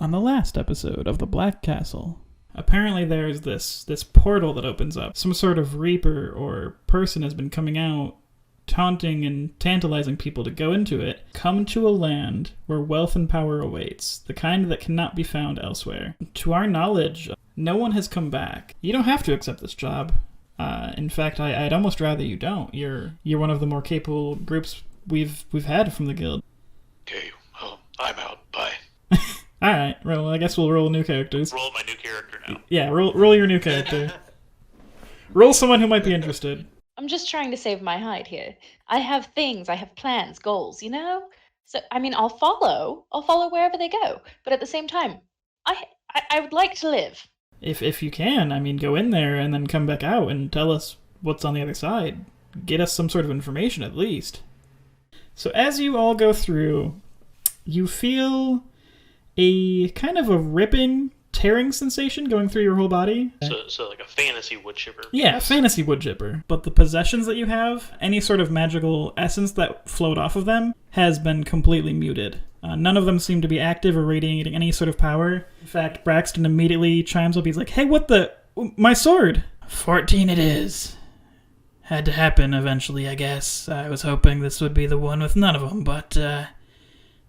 on the last episode of the Black Castle. Apparently there's this portal that opens up. Some sort of reaper or person has been coming out, taunting and tantalizing people to go into it. Come to a land where wealth and power awaits, the kind that cannot be found elsewhere. To our knowledge, no one has come back. You don't have to accept this job. In fact, I'd almost rather you don't. You're one of the more capable groups we've had from the guild. Okay, well, I'm out. Bye. Alright, well, I guess we'll roll new characters. Roll my new character now. Yeah, roll your new character. Roll someone who might be interested. I'm just trying to save my hide here. I have things, I have plans, goals, you know? So, I mean, I'll follow wherever they go. But at the same time, I would like to live. If you can, I mean, go in there and then come back out and tell us what's on the other side. Get us some sort of information at least. So as you all go through, you feel a kind of a ripping, tearing sensation going through your whole body. So like a fantasy wood chipper. Yeah, fantasy wood chipper. But the possessions that you have, any sort of magical essence that flowed off of them, has been completely muted. None of them seem to be active or radiating any sort of power. In fact, Braxton immediately chimes up. He's like, hey, what the... My sword! 14 it is. Had to happen eventually, I guess. I was hoping this would be the one with none of them, but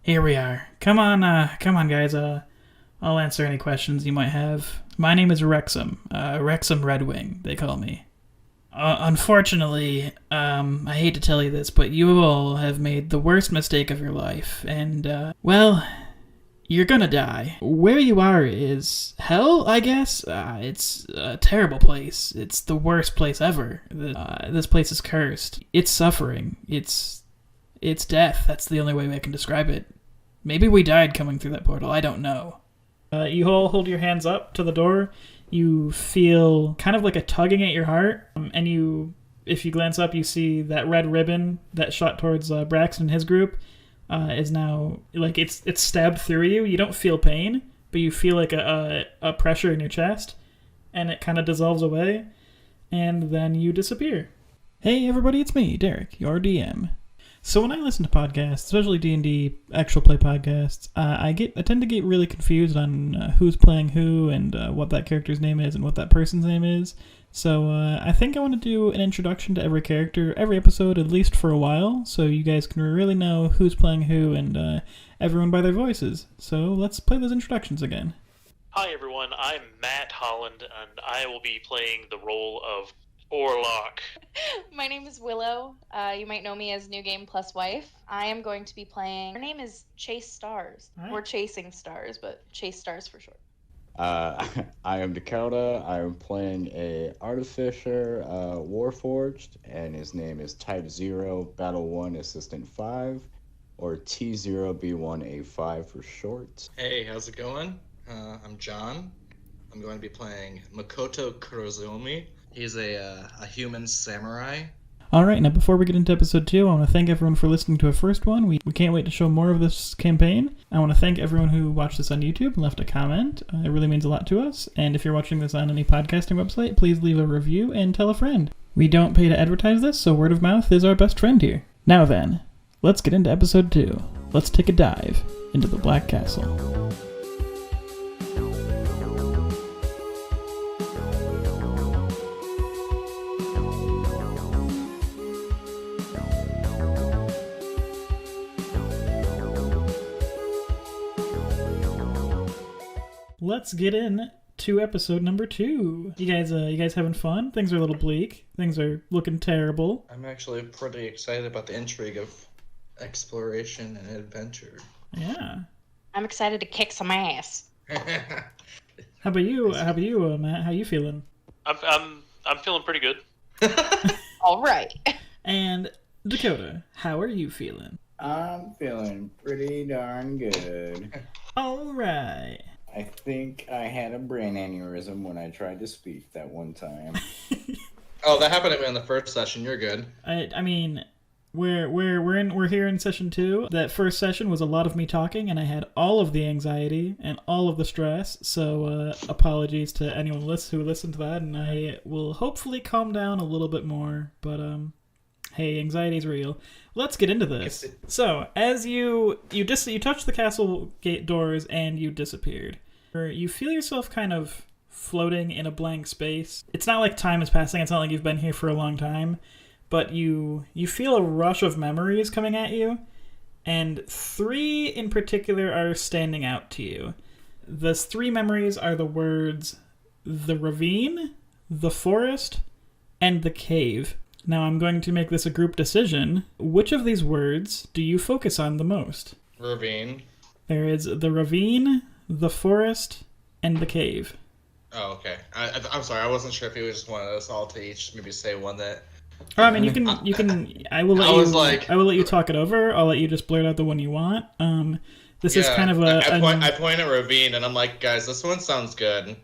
here we are. Come on, guys. I'll answer any questions you might have. My name is Wrexham. Wrexham Redwing, they call me. Unfortunately, I hate to tell you this, but you all have made the worst mistake of your life, and, well, you're gonna die. Where you are is hell, I guess? It's a terrible place. It's the worst place ever. This place is cursed. It's suffering. It's death. That's the only way I can describe it. Maybe we died coming through that portal. I don't know. You all hold your hands up to the door. You feel kind of like a tugging at your heart, and if you glance up, you see that red ribbon that shot towards Braxton and his group is now, like, it's stabbed through you. You don't feel pain, but you feel like a pressure in your chest, and it kind of dissolves away, and then you disappear. Hey everybody, it's me, Derek, your DM. So when I listen to podcasts, especially D&D actual play podcasts, I tend to get really confused on who's playing who and what that character's name is and what that person's name is. So I think I want to do an introduction to every character every episode, at least for a while, so you guys can really know who's playing who and everyone by their voices. So let's play those introductions again. Hi everyone, I'm Matt Holland, and I will be playing the role of Kor-Loq. My name is Willow. You might know me as NewGamePlusWife. I am going to be playing... Her name is Chase Stars. Right. Or Chasing Stars, but Chase Stars for short. I am Dakota. I am playing a Artificer, Warforged, and his name is Type 0, Battle 1, Assistant 5, or T0B1A5 for short. Hey, how's it going? I'm John. I'm going to be playing Makoto Kurozomi. He's a human samurai. Alright, now before we get into episode 2, I want to thank everyone for listening to our first one. We can't wait to show more of this campaign. I want to thank everyone who watched this on YouTube and left a comment. It really means a lot to us. And if you're watching this on any podcasting website, please leave a review and tell a friend. We don't pay to advertise this, so word of mouth is our best friend here. Now then, let's get into episode 2. Let's take a dive into the Black Castle. Let's get in to episode number 2. You guys having fun? Things are a little bleak. Things are looking terrible. I'm actually pretty excited about the intrigue of exploration and adventure. Yeah. I'm excited to kick some ass. How about you, Matt? How you feeling? I'm feeling pretty good. All right. And Dakota, how are you feeling? I'm feeling pretty darn good. All right. I think I had a brain aneurysm when I tried to speak that one time. Oh, that happened to me in the first session. You're good. I mean, we're here in session 2. That first session was a lot of me talking, and I had all of the anxiety and all of the stress. So apologies to anyone who listened to that, and I will hopefully calm down a little bit more. But Hey, anxiety's real. Let's get into this. So, as you touch the castle gate doors and you disappeared. You feel yourself kind of floating in a blank space. It's not like time is passing. It's not like you've been here for a long time. But you feel a rush of memories coming at you. And 3 in particular are standing out to you. Those 3 memories are the words, the ravine, the forest, and the cave. Now I'm going to make this a group decision. Which of these words do you focus on the most? Ravine. There is the ravine, the forest, and the cave. Oh, okay. I'm sorry. I wasn't sure if you just wanted us all to each maybe say one that. I mean, you can. I will let you talk it over. I'll let you just blurt out the one you want. This is kind of I point at Ravine and I'm like, guys, this one sounds good.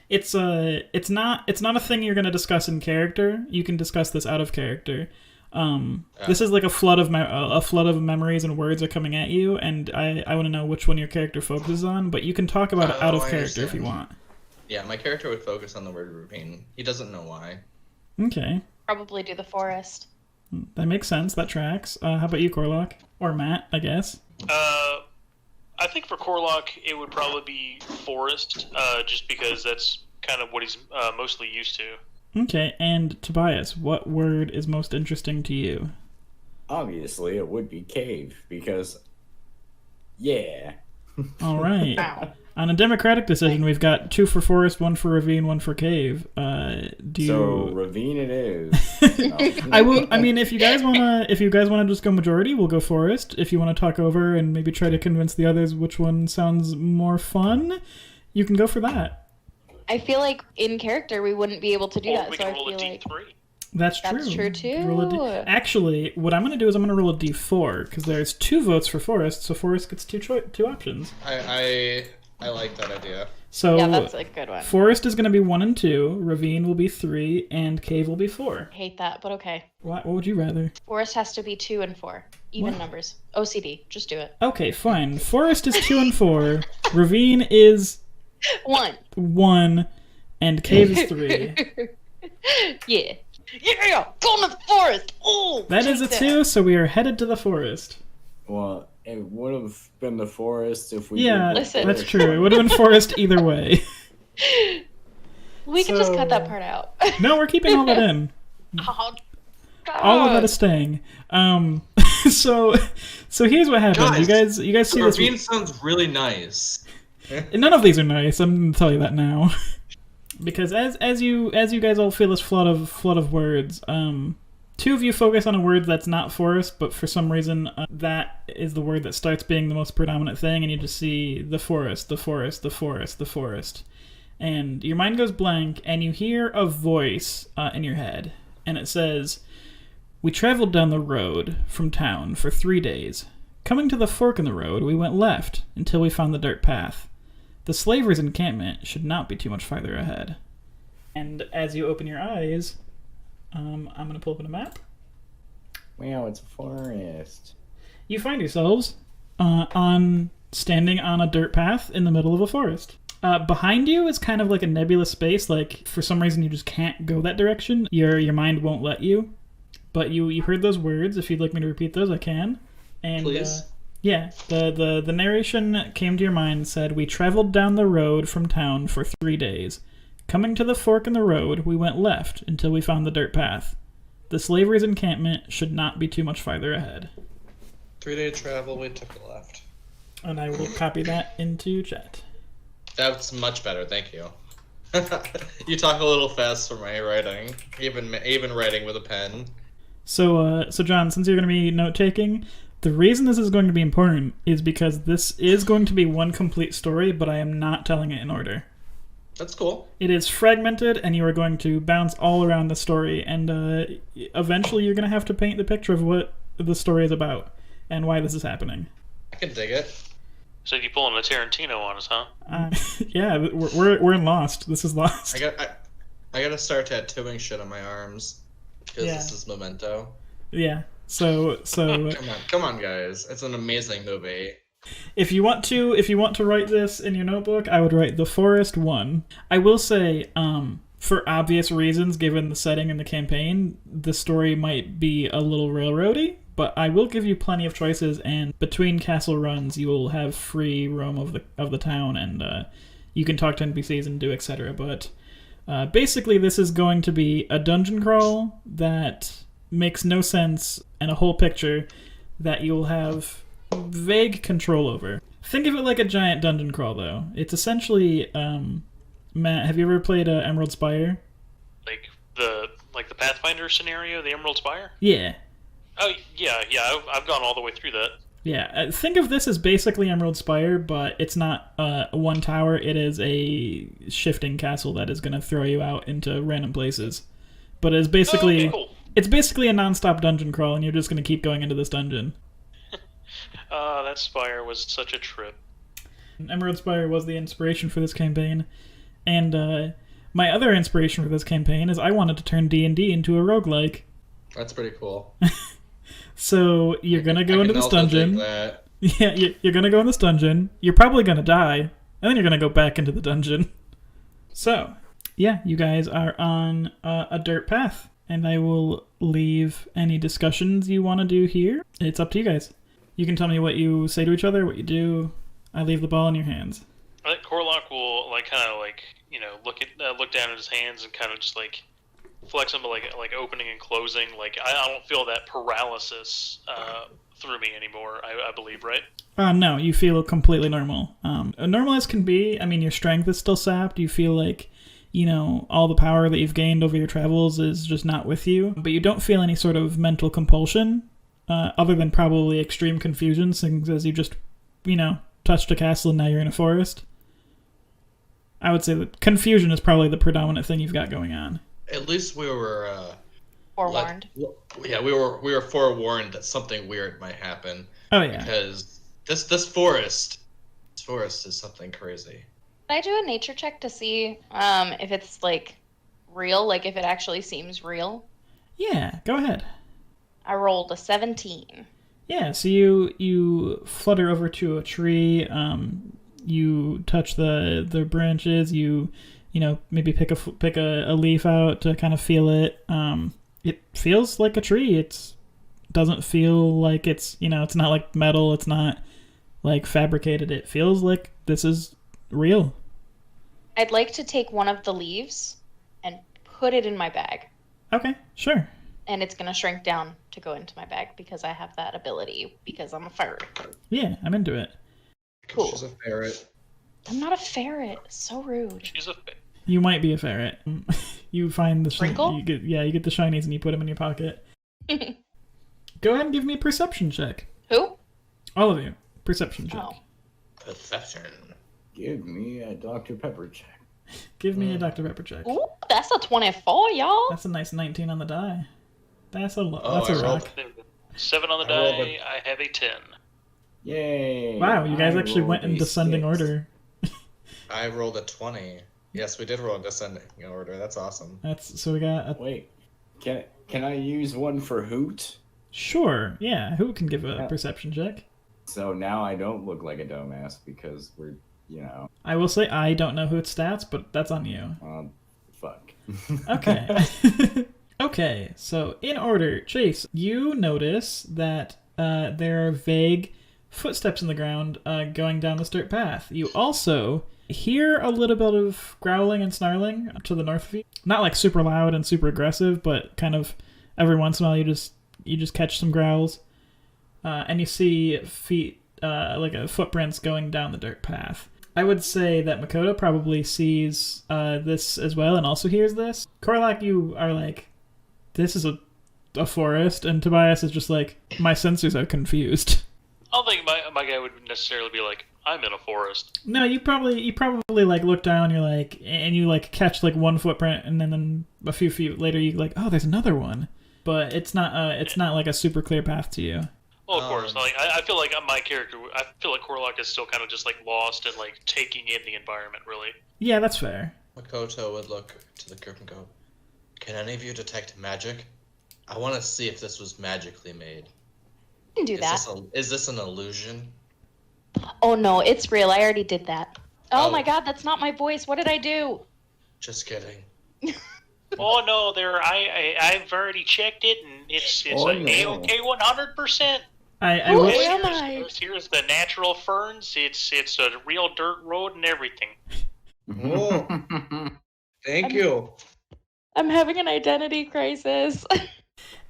It's not a thing you're gonna discuss in character. You can discuss this out of character. This is like a flood of memories and words are coming at you, and I want to know which one your character focuses on. But you can talk about it out of character if you want. Yeah, my character would focus on the word ravine. He doesn't know why. Okay. Probably do the forest. That makes sense. That tracks. How about you, Kor-Loq? Or Matt, I guess. I think for Kor-Loq, it would probably be forest, just because that's kind of what he's mostly used to. Okay, and Tobias, what word is most interesting to you? Obviously, it would be cave, because, yeah. All right. On a democratic decision, we've got 2 for forest, 1 for ravine, 1 for cave. So ravine it is. No. I will. I mean, if you guys wanna just go majority, we'll go forest. If you want to talk over and maybe try to convince the others which one sounds more fun, you can go for that. I feel like in character we wouldn't be able to do that. We So can I roll a feel D3. like That's true too. Actually, what I'm going to do is I'm going to roll a d4 because there's 2 votes for forest, so forest gets 2 options. I like that idea. So yeah, that's a good one. Forest is going to be 1 and 2, ravine will be 3, and cave will be 4. Hate that, but okay. What would you rather? Forest has to be 2 and 4. Even What? numbers. OCD. Just do it. Okay, fine. Forest is 2 and 4, ravine is 1, and cave is 3. Yeah. Yeah! Go to the forest! Oh! That is a 2, so we are headed to the forest. Well, it would have been the forest if we. Yeah, Listen. that's true. It would have been forest either way. We can just cut So- that part out. No, we're keeping all that in. Oh, All of that is staying. So here's what happened. Guys, you guys see this? Ravine sounds really nice. None of these are nice. I'm gonna tell you that now. Because as you guys all feel this flood of words, 2 of you focus on a word that's not forest, but for some reason that is the word that starts being the most predominant thing, and you just see the forest, the forest, the forest, the forest, and your mind goes blank, and you hear a voice in your head, and it says, "We traveled down the road from town for 3 days. Coming to the fork in the road, we went left until we found the dirt path. The slavers' encampment should not be too much farther ahead." And as you open your eyes, I'm going to pull up a map. Wow, it's a forest. You find yourselves standing on a dirt path in the middle of a forest. Behind you is kind of like a nebulous space. Like for some reason you just can't go that direction. Your mind won't let you. But you heard those words. If you'd like me to repeat those, I can. And Please. yeah, the narration came to your mind and said, "We traveled down the road from town for 3 days. Coming to the fork in the road, we went left until we found the dirt path. The slavers' encampment should not be too much farther ahead." 3-day travel, we took a left. And I will copy that into chat. That's much better, thank you. You talk a little fast for my writing, even writing with a pen. So John, since you're going to be note-taking, the reason this is going to be important is because this is going to be one complete story, but I am not telling it in order. That's cool. It is fragmented, and you are going to bounce all around the story, and eventually you're going to have to paint the picture of what the story is about and why this is happening. I can dig it. So you pulling a Tarantino on us, huh? Yeah, we're in Lost. This is Lost. I gotta start tattooing shit on my arms because Yeah. this is Memento. Yeah. So Come on, guys! It's an amazing movie. If you want to write this in your notebook, I would write The Forest 1. I will say, for obvious reasons, given the setting and the campaign, the story might be a little railroady, but I will give you plenty of choices, and between castle runs, you will have free roam of the town, and you can talk to NPCs and do etc. But basically, this is going to be a dungeon crawl that makes no sense, and a whole picture that you'll have vague control over. Think of it like a giant dungeon crawl, though. It's essentially... Matt, have you ever played Emerald Spire? Like the Pathfinder scenario, the Emerald Spire? Yeah. Oh yeah. I've gone all the way through that. Yeah, think of this as basically Emerald Spire, but it's not one tower. It is a shifting castle that is going to throw you out into random places. But it's basically cool. It's basically a non-stop dungeon crawl, and you're just going to keep going into this dungeon. That Spire was such a trip. Emerald Spire was the inspiration for this campaign. And my other inspiration for this campaign is I wanted to turn D&D into a roguelike. That's pretty cool. So you're going to go into this dungeon. Yeah, you're going to go in this dungeon. You're probably going to die. And then you're going to go back into the dungeon. So, yeah, you guys are on a dirt path. And I will leave any discussions you want to do here. It's up to you guys. You can tell me what you say to each other, what you do. I leave the ball in your hands. I think Kor-Loq will look down at his hands and kind of just like flex them, like opening and closing. Like I don't feel that paralysis through me anymore. I believe, right? No, you feel completely normal. Normal as can be. I mean, your strength is still sapped. You feel like, all the power that you've gained over your travels is just not with you. But you don't feel any sort of mental compulsion, other than probably extreme confusion, since as you just, touched a castle and now you're in a forest. I would say that confusion is probably the predominant thing you've got going on. At least we were forewarned. We were forewarned that something weird might happen. Oh yeah. Because this forest is something crazy. Can I do a nature check to see if it's real, if it actually seems real? Yeah, go ahead. I rolled a 17. Yeah, so you flutter over to a tree. You touch the branches. You maybe pick a leaf out to kind of feel it. It feels like a tree. It doesn't feel like it's it's not like metal. It's not like fabricated. It feels like this is real. I'd like to take one of the leaves and put it in my bag. Okay, sure. And it's gonna shrink down to go into my bag because I have that ability because I'm a ferret. Yeah, I'm into it. Cool. She's a ferret. I'm not a ferret. So rude. She's a. You might be a ferret. You find the Sprinkle? you get the shinies and you put them in your pocket. Go ahead and give me a perception check. Who? All of you, perception check. Oh. Perception. Give me a Dr. Pepper check. Give me a Dr. Pepper check. Ooh, that's a 24, y'all. That's a nice 19 on the die. That's a Oh, that's a I rolled rock. 7 on the I rolled die. I have a 10. Yay! Wow, you guys I actually went in rolled a descending 6. order. I rolled a 20. Yes, we did roll in descending order. That's awesome. So we got a Wait, can I use one for Hoot? sure. Yeah, who can give a Yeah. perception check? So now I don't look like a dumbass because we're, I will say I don't know who its stats, but that's on you. fuck. Okay. Okay, so in order, Chase, you notice that there are vague footsteps in the ground going down this dirt path. You also hear a little bit of growling and snarling to the north of you. Not like super loud and super aggressive, but kind of every once in a while you just catch some growls. And you see feet, footprints going down the dirt path. I would say that Makoto probably sees this as well and also hears this. Kor-Loq, you are like, this is a forest, and Tobias is just like, my senses are confused. I don't think my guy would necessarily be like, I'm in a forest. No, you probably like look down, you're like, and you like catch like one footprint, and then a few feet later you like, oh, there's another one. But it's not like a super clear path to you. Well, of course. I feel like my character. I feel like Kor-Loq is still kind of just like lost and like taking in the environment. Really. Yeah, that's fair. Makoto would look to the group and go, "Can any of you detect magic? I want to see if this was magically made. You can do that. Is this an illusion?" Oh no, it's real. I already did that. Oh Oh. my god, that's not my voice. What did I do? Just kidding. Oh no, I've already checked it, and it's Oh, like no. A-OK 100%. I Who wish. am I? Here's the natural ferns. It's a real dirt road and everything. Oh. Thank you. I'm having an identity crisis.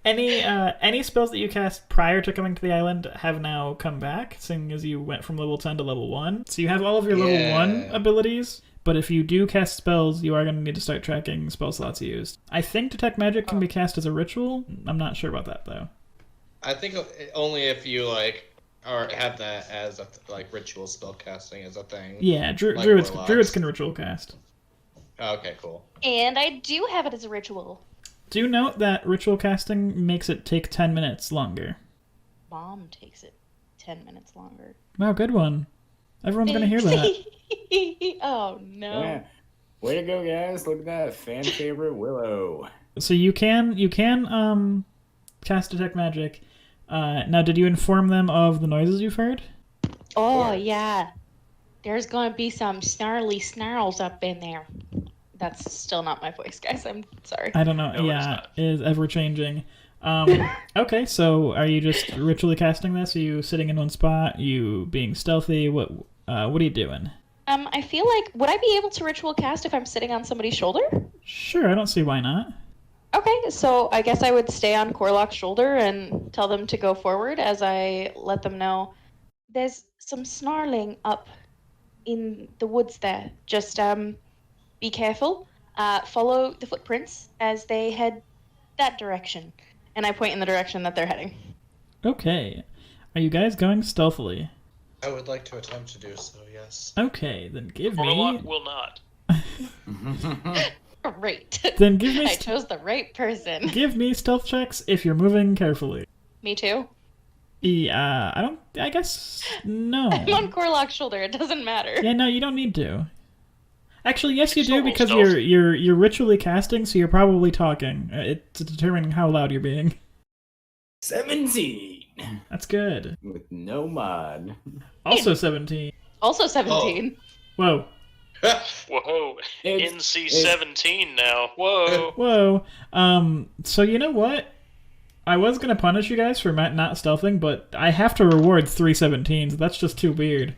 Any spells that you cast prior to coming to the island have now come back, seeing as you went from level 10 to level 1. So you have all of your level 1 abilities, but if you do cast spells, you are going to need to start tracking spell slots used. I think Detect Magic can be cast as a ritual. I'm not sure about that, though. I think only if you or have that as a ritual spell casting as a thing. Yeah, druids can ritual cast. Oh, okay, cool. And I do have it as a ritual. Do note that ritual casting makes it take 10 minutes longer. Mom takes it 10 minutes longer. Wow, good one. Everyone's going to hear that. Oh, no. Yeah. Way to go, guys. Look at that. Fan favorite Willow. So you can cast Detect Magic. Now, did you inform them of the noises you've heard? Oh, yeah. There's going to be some snarly snarls up in there. That's still not my voice, guys. I'm sorry. I don't know. No, Yeah, it is ever changing. Okay, so are you just ritually casting this? Are you sitting in one spot? Are you being stealthy? What are you doing? I feel like, would I be able to ritual cast if I'm sitting on somebody's shoulder? Sure, I don't see why not. Okay, so I guess I would stay on Kor-Loq's shoulder and tell them to go forward as I let them know there's some snarling up in the woods there. Just be careful. Follow the footprints as they head that direction. And I point in the direction that they're heading. Okay. Are you guys going stealthily? I would like to attempt to do so, yes. Okay, then give Kor-Loq me... will not. Great. Then give me... I chose the right person. Give me stealth checks if you're moving carefully. Me too. Yeah, I guess... No. I'm on Kor-Loq's shoulder. It doesn't matter. Yeah, no, you don't need to. Actually, yes, you do, So because stealth. you're ritually casting, so you're probably talking. It's determining how loud you're being. 17. That's good. With no mod. Also 17. Also 17. Whoa. Whoa. It's- NC-17 now. Whoa. Whoa. So you know what? I was going to punish you guys for not stealthing, but I have to reward 3 17s. That's just too weird.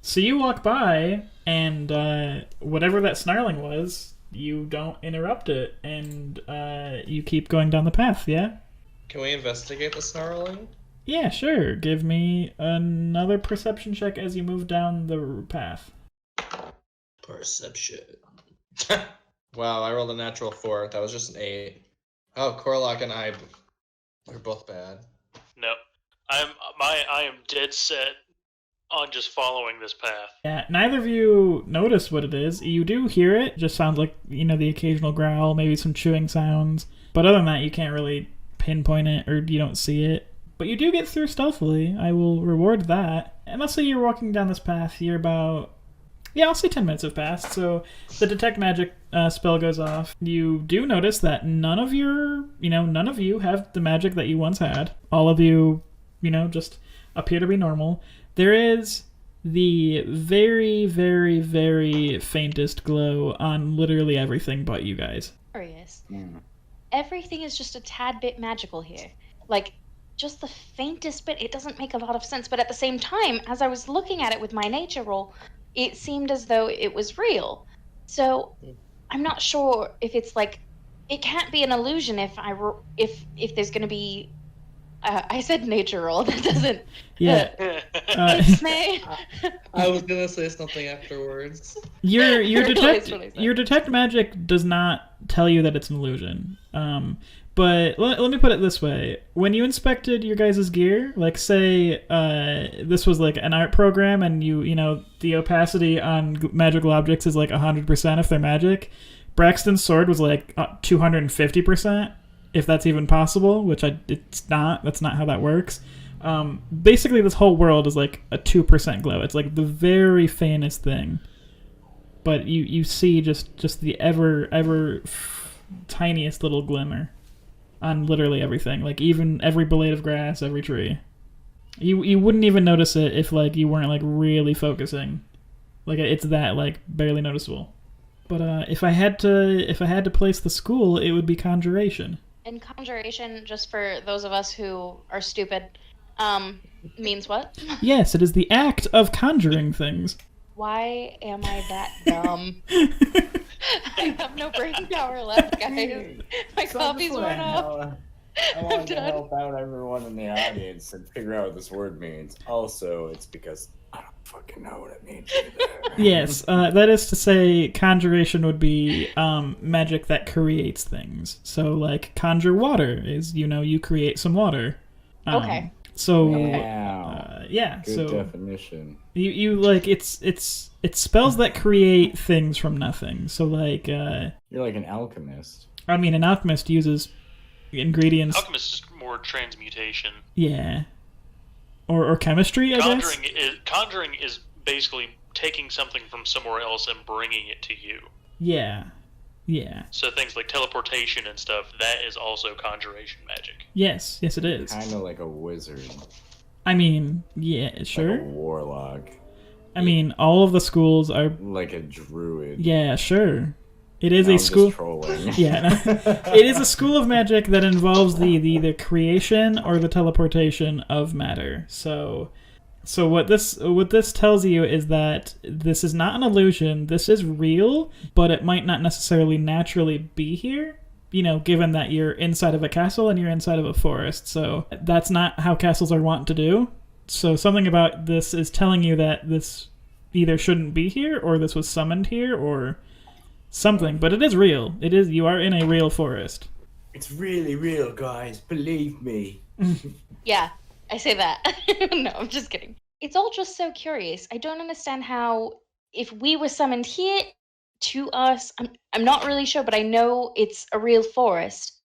So you walk by, and whatever that snarling was, you don't interrupt it, and you keep going down the path, yeah? Can we investigate the snarling? Yeah, sure. Give me another perception check as you move down the path. Perception. Wow, I rolled a natural 4. That was just an 8. Oh, Kor-Loq and I are both bad. No. I am dead set on just following this path. Yeah, neither of you notice what it is. You do hear it. It just sounds like, the occasional growl, maybe some chewing sounds. But other than that, you can't really pinpoint it, or you don't see it. But you do get through stealthily. I will reward that. And let's say you're walking down this path. You're about... Yeah, I'll say 10 minutes have passed. So the Detect Magic spell goes off. You do notice that none of you have the magic that you once had. All of you, just appear to be normal. There is the very, very, very faintest glow on literally everything but you guys. Curious. Everything is just a tad bit magical here. Like, just the faintest bit. It doesn't make a lot of sense. But at the same time, as I was looking at it with my nature roll, it seemed as though it was real. So I'm not sure if it's like, it can't be an illusion if there's going to be... I said nature roll. That doesn't... Yeah. May. I was gonna say something afterwards. Your Realize detect what I said. your detect magic does not tell you that it's an illusion. But let me put it this way: when you inspected your guys' gear, like say this was like an art program, and the opacity on magical objects is like 100% if they're magic. Braxton's sword was like 250%, if that's even possible. Which it's not. That's not how that works. Basically, this whole world is like a 2% glow. It's like the very faintest thing. But you see just the ever tiniest little glimmer on literally everything. Like even every blade of grass, every tree. You wouldn't even notice it if like you weren't like really focusing. Like it's that like barely noticeable. But if I had to place the school, it would be conjuration. And conjuration, just for those of us who are stupid, means what? Yes, it is the act of conjuring things. Why am I that dumb? I have no brain power left, guys. My coffee's run off. I wanted to help out everyone in the audience and figure out what this word means. Also, it's because I don't fucking know what it means either. Yes, that is to say, conjuration would be magic that creates things. So, like, conjure water is, you create some water. Okay. So, yeah. Good so definition. you like it's spells that create things from nothing. So, like, you're like an alchemist. I mean, an alchemist uses ingredients. Alchemist is more transmutation. Yeah. Or chemistry, I guess. Conjuring is basically taking something from somewhere else and bringing it to you. Yeah. Yeah. So things like teleportation and stuff, that is also conjuration magic. Yes, it is. Kind of like a wizard. I mean, yeah, sure. Like a warlock. I mean, all of the schools are... Like a druid. Yeah, sure. It is No, a I'm school... just trolling. Yeah, no. It is a school of magic that involves the creation or the teleportation of matter. So what this tells you is that this is not an illusion. This is real, but it might not necessarily naturally be here. Given that you're inside of a castle and you're inside of a forest. So that's not how castles are wont to do. So something about this is telling you that this either shouldn't be here or this was summoned here or something. But it is real. You are in a real forest. It's really real, guys. Believe me. Yeah, I say that. No, I'm just kidding. It's all just so curious. I don't understand how, if we were summoned here to us, I'm not really sure, but I know it's a real forest.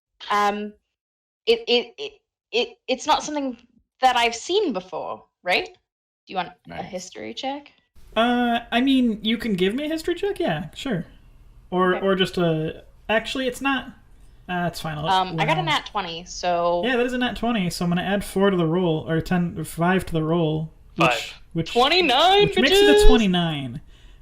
It's not something that I've seen before, right? Do you want a history check? I mean, you can give me a history check, yeah, sure. Or just a... Actually, it's not... it's fine. I got a nat 20, so... Yeah, that is a nat 20, so I'm going to add 4 to the roll, or 5 to the roll. Which 29, which makes it a 29.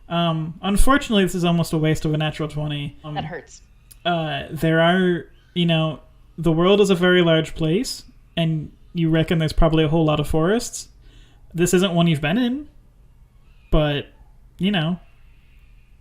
Unfortunately, this is almost a waste of a natural 20. That hurts. There are, the world is a very large place, and you reckon there's probably a whole lot of forests. This isn't one you've been in, but,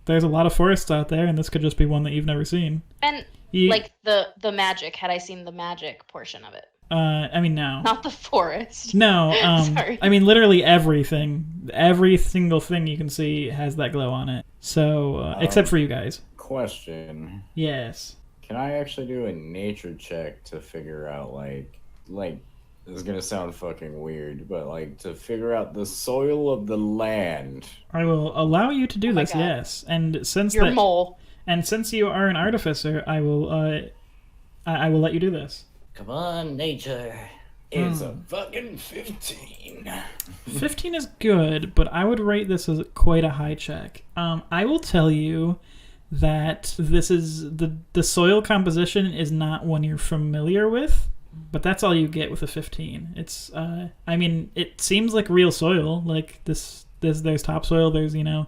there's a lot of forests out there, and this could just be one that you've never seen. And, like, the magic, had I seen the magic portion of it? I mean, no. Not the forest. No, Sorry. I mean, literally everything. Every single thing you can see has that glow on it. So, except for you guys. Question. Yes. Can I actually do a nature check to figure out, like, this is gonna sound fucking weird, but, like, to figure out the soil of the land? I will allow you to do this, God. yes. And since You're a mole. And since you are an artificer, I will let you do this. Come on, nature. It's a fucking 15. 15 is good, but I would rate this as quite a high check. I will tell you that this is the soil composition is not one you're familiar with, but that's all you get with a 15. It's I mean, it seems like real soil. Like this there's topsoil, there's, the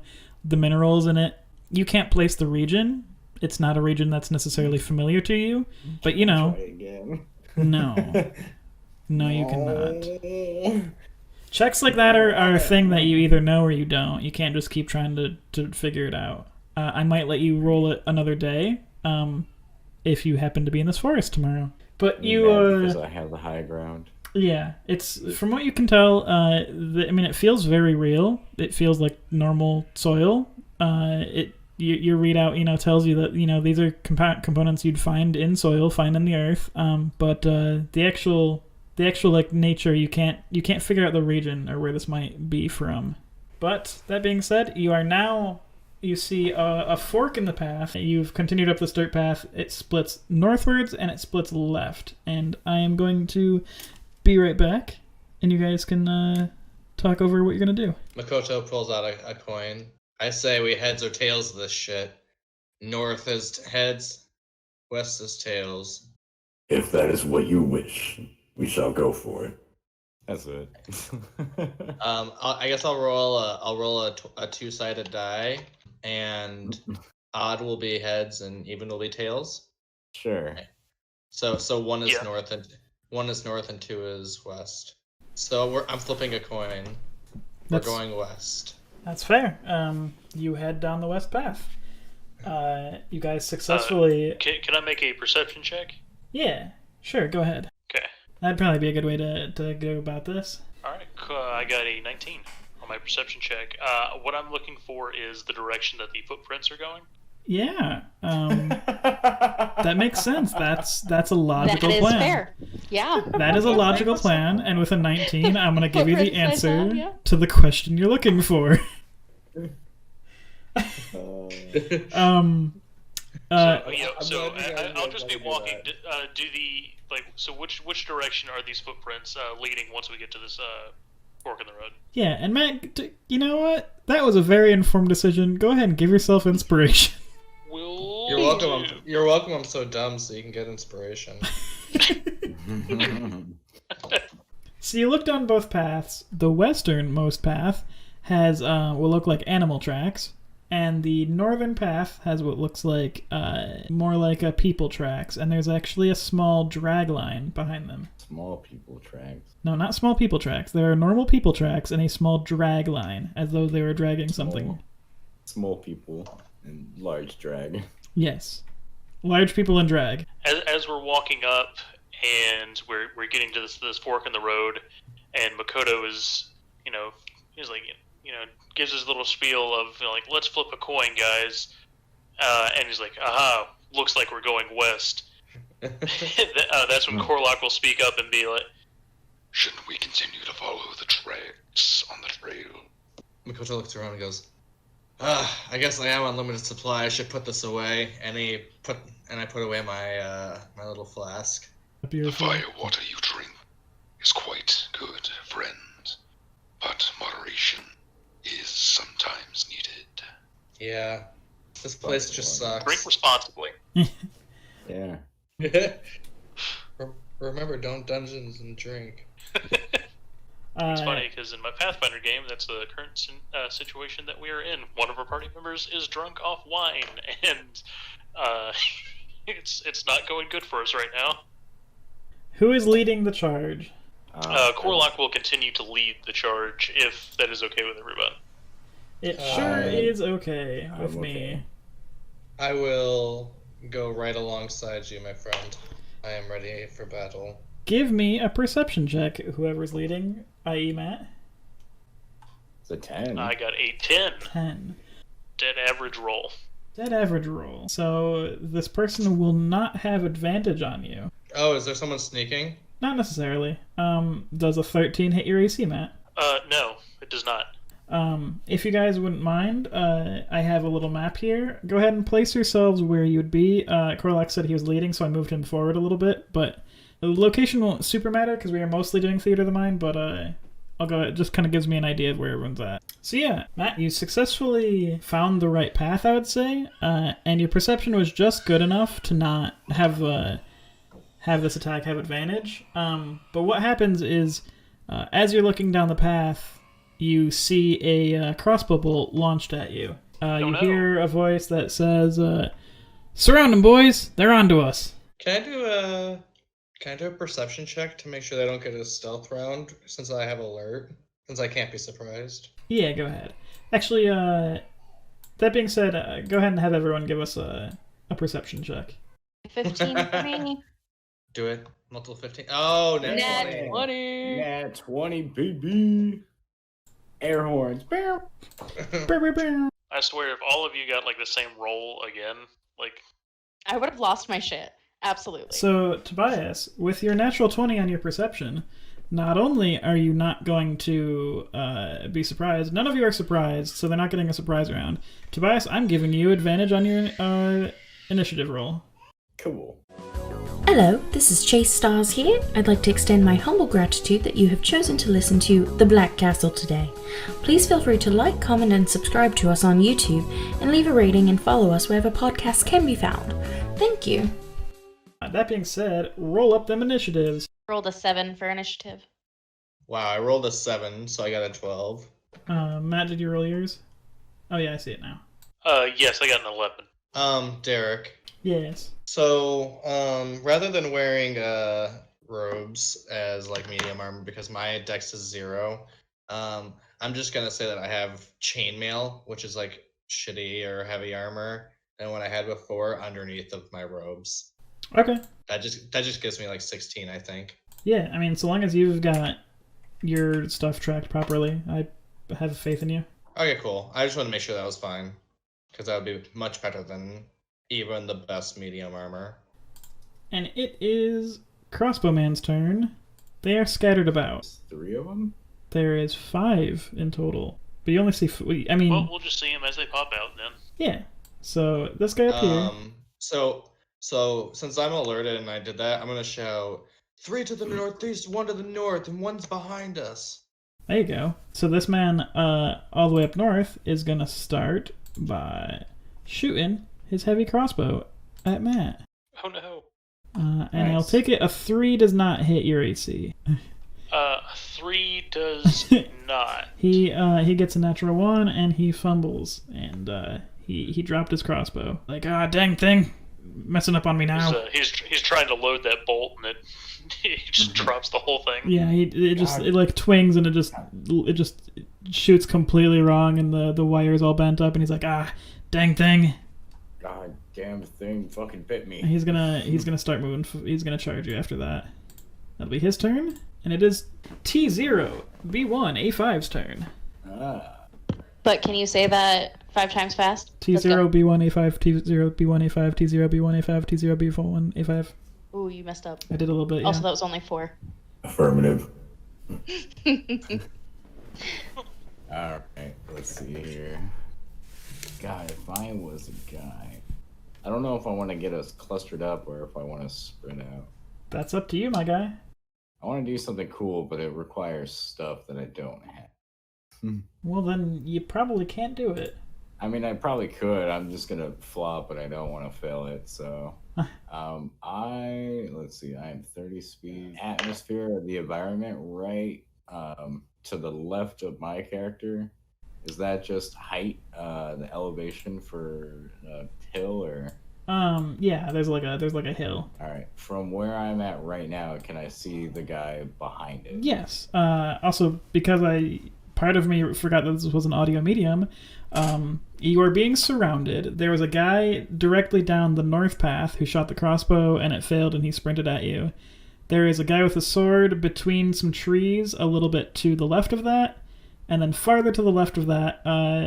minerals in it. You can't place the region. It's not a region that's necessarily familiar to you, but Try again. No. No, you cannot. Checks like that are a thing that you either know or you don't. You can't just keep trying to figure it out. I might let you roll it another day if you happen to be in this forest tomorrow. But because I have the high ground. Yeah, it's from what you can tell. I mean, it feels very real. It feels like normal soil. Your readout, tells you that these are components you'd find in soil, find in the earth. But the actual like nature, you can't figure out the region or where this might be from. But that being said, you see a fork in the path. You've continued up this dirt path. It splits northwards and it splits left. And I am going to be right back, and you guys can talk over what you're gonna do. Makoto pulls out a coin. I say we heads or tails of this shit. North is heads, west is tails. If that is what you wish, we shall go for it. That's it. I guess I'll roll a two-sided die, and odd will be heads and even will be tails. Sure. So one is Yeah. north and 2 is west. So I'm flipping a coin. We're That's- going west. That's fair. You head down the west path. You guys successfully... Can I make a perception check? Yeah, sure, go ahead. Okay. That'd probably be a good way to go about this. All right. I got a 19 on my perception check. What I'm looking for is the direction that the footprints are going. Yeah, that makes sense. That's a logical That is plan. fair. Yeah. That is a logical plan, and with a 19, I'm going to give you the Footprints I answer found, yeah. to the question you're looking for. I'll just be walking. So which direction are these footprints leading once we get to this fork in the road? Yeah, and Matt, you know what? That was a very informed decision. Go ahead and give yourself inspiration. You're welcome. You're welcome. I'm so dumb, so you can get inspiration. So you look down both paths. The westernmost path has what look like animal tracks, and the northern path has what looks like more like a people tracks, and there's actually a small drag line behind them. Small people tracks. No, not small people tracks. There are normal people tracks and a small drag line, as though they were dragging something. Small people and large drag. Yes. Large people and drag. As we're walking up and we're getting to this fork in the road, and Makoto is, he's like, gives his little spiel of, let's flip a coin, guys. And he's like, aha, looks like we're going west. That's when Kor-Loq will speak up and be like, Shouldn't we continue to follow the tracks on the trail? Makoto looks around and goes, I guess I am on limited supply. I should put this away. And I put away my my little flask. The Beautiful. fire water you drink is quite good, friend. But moderation is sometimes needed. Yeah. This place just drink sucks. responsibly. Yeah. Remember, don't dungeons and drink. It's funny because in my Pathfinder game, that's the current situation that we are in. One of our party members is drunk off wine, and it's not going good for us right now. Who is leading the charge? Kor-Loq will continue to lead the charge if that is okay with everybody. It sure is okay I'm with me. okay. I will go right alongside you, my friend. I am ready for battle. Give me a perception check, whoever's leading, i.e. Matt. It's a 10. I got a 10. 10. Dead average roll. Dead average roll. So this person will not have advantage on you. Oh, is there someone sneaking? Not necessarily. Does a 13 hit your AC, Matt? No, it does not. If you guys wouldn't mind, I have a little map here. Go ahead and place yourselves where you'd be. Kor-Loq said he was leading, so I moved him forward a little bit, but the location won't super matter because we are mostly doing Theater of the Mind, but I'll go. It just kind of gives me an idea of where everyone's at. So yeah, Matt, you successfully found the right path, I would say, and your perception was just good enough to not have this attack have advantage. But what happens is, as you're looking down the path, you see a crossbow bolt launched at you. You hear a voice that says, "Surround them, boys! They're onto us." Can I do a perception check to make sure they don't get a stealth round since I have alert? Since I can't be surprised. Yeah, go ahead. Actually, that being said, go ahead and have everyone give us a perception check. 15 for me. Do it. Multiple 15. Oh, Nat 20. 20. Nat 20, baby. Air horns. Bow, bow, bow. I swear, if all of you got the same roll again, I would have lost my shit. Absolutely. So, Tobias, with your natural 20 on your perception, not only are you not going to be surprised, none of you are surprised, so they're not getting a surprise round. Tobias, I'm giving you advantage on your initiative roll. Cool. Hello, this is Chase Stars here. I'd like to extend my humble gratitude that you have chosen to listen to The Black Castle today. Please feel free to like, comment, and subscribe to us on YouTube, and leave a rating and follow us wherever podcasts can be found. Thank you. That being said, roll up them initiatives. Rolled a 7 for initiative. Wow, I rolled a 7, so I got a 12. Matt, did you roll yours? Oh yeah, I see it now. yes, I got an 11. Derek. Yes. So, rather than wearing robes as like medium armor, because my dex is 0, I'm just gonna say that I have chainmail, which is like shitty or heavy armor, and what I had before underneath of my robes. Okay. That just gives me like 16, I think. Yeah, I mean, so long as you've got your stuff tracked properly, I have faith in you. Okay, cool. I just want to make sure that was fine, because that would be much better than even the best medium armor. And it is Crossbowman's turn. They are scattered about. 3 of them? There is 5 in total. But you only see... Well, we'll just see them as they pop out then. Yeah. So, this guy up here... So since I'm alerted and I did that, I'm going to shout, 3 to the northeast, 1 to the north, and 1's behind us. There you go. So this man all the way up north is going to start by shooting his heavy crossbow at Matt. Oh no. And Nice. I'll take it, a 3 does not hit your AC. 3 does not. He gets a natural 1 and he fumbles and he dropped his crossbow. Like, dang thing, messing up on me now. He's trying to load that bolt and he just drops the whole thing. Yeah, it like twings and it just shoots completely wrong and the wire's all bent up and he's like, dang thing. God damn thing fucking bit me. He's gonna start moving. He's gonna charge you after that. That'll be his turn, and it is T0 B1 A5's turn. But can you say that 5 times fast? T0 B1 A5 T0 B1 A5 T0 B1 A5 T0 B1 A5. Ooh, you messed up. I did a little bit. Yeah. Also, that was only 4. Affirmative. Alright, let's see here. God, if I was a guy, I don't know if I want to get us clustered up or if I want to spread out. That's up to you, my guy. I want to do something cool, but it requires stuff that I don't have. Well, then you probably can't do it. I mean, I probably could. I'm just gonna flop, but I don't want to fail it. So, let's see. I am 30 speed. Atmosphere of the environment, right to the left of my character. Is that just height, the elevation for hill, or? Yeah. There's like a hill. All right. From where I'm at right now, can I see the guy behind it? Yes. Also, because part of me forgot that this was an audio medium, you are being surrounded. There was a guy directly down the north path who shot the crossbow and it failed and he sprinted at you. There is a guy with a sword between some trees a little bit to the left of that. And then farther to the left of that,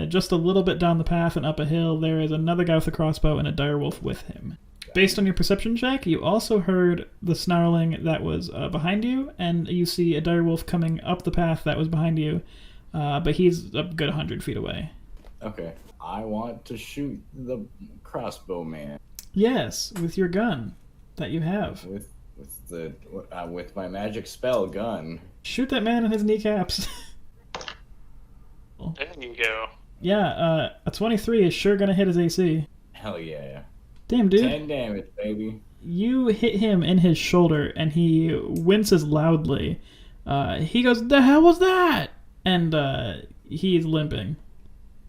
just a little bit down the path and up a hill, there is another guy with a crossbow and a direwolf with him. Based on your perception check, you also heard the snarling that was behind you, and you see a direwolf coming up the path that was behind you, but he's a good 100 feet away. Okay. I want to shoot the crossbow man. Yes, with your gun that you have. With my magic spell gun. Shoot that man in his kneecaps. There you go. Yeah, a 23 is sure gonna hit his AC. Hell yeah. Damn, dude. 10 damage, baby. You hit him in his shoulder, and he winces loudly. He goes, "The hell was that?" And he's limping.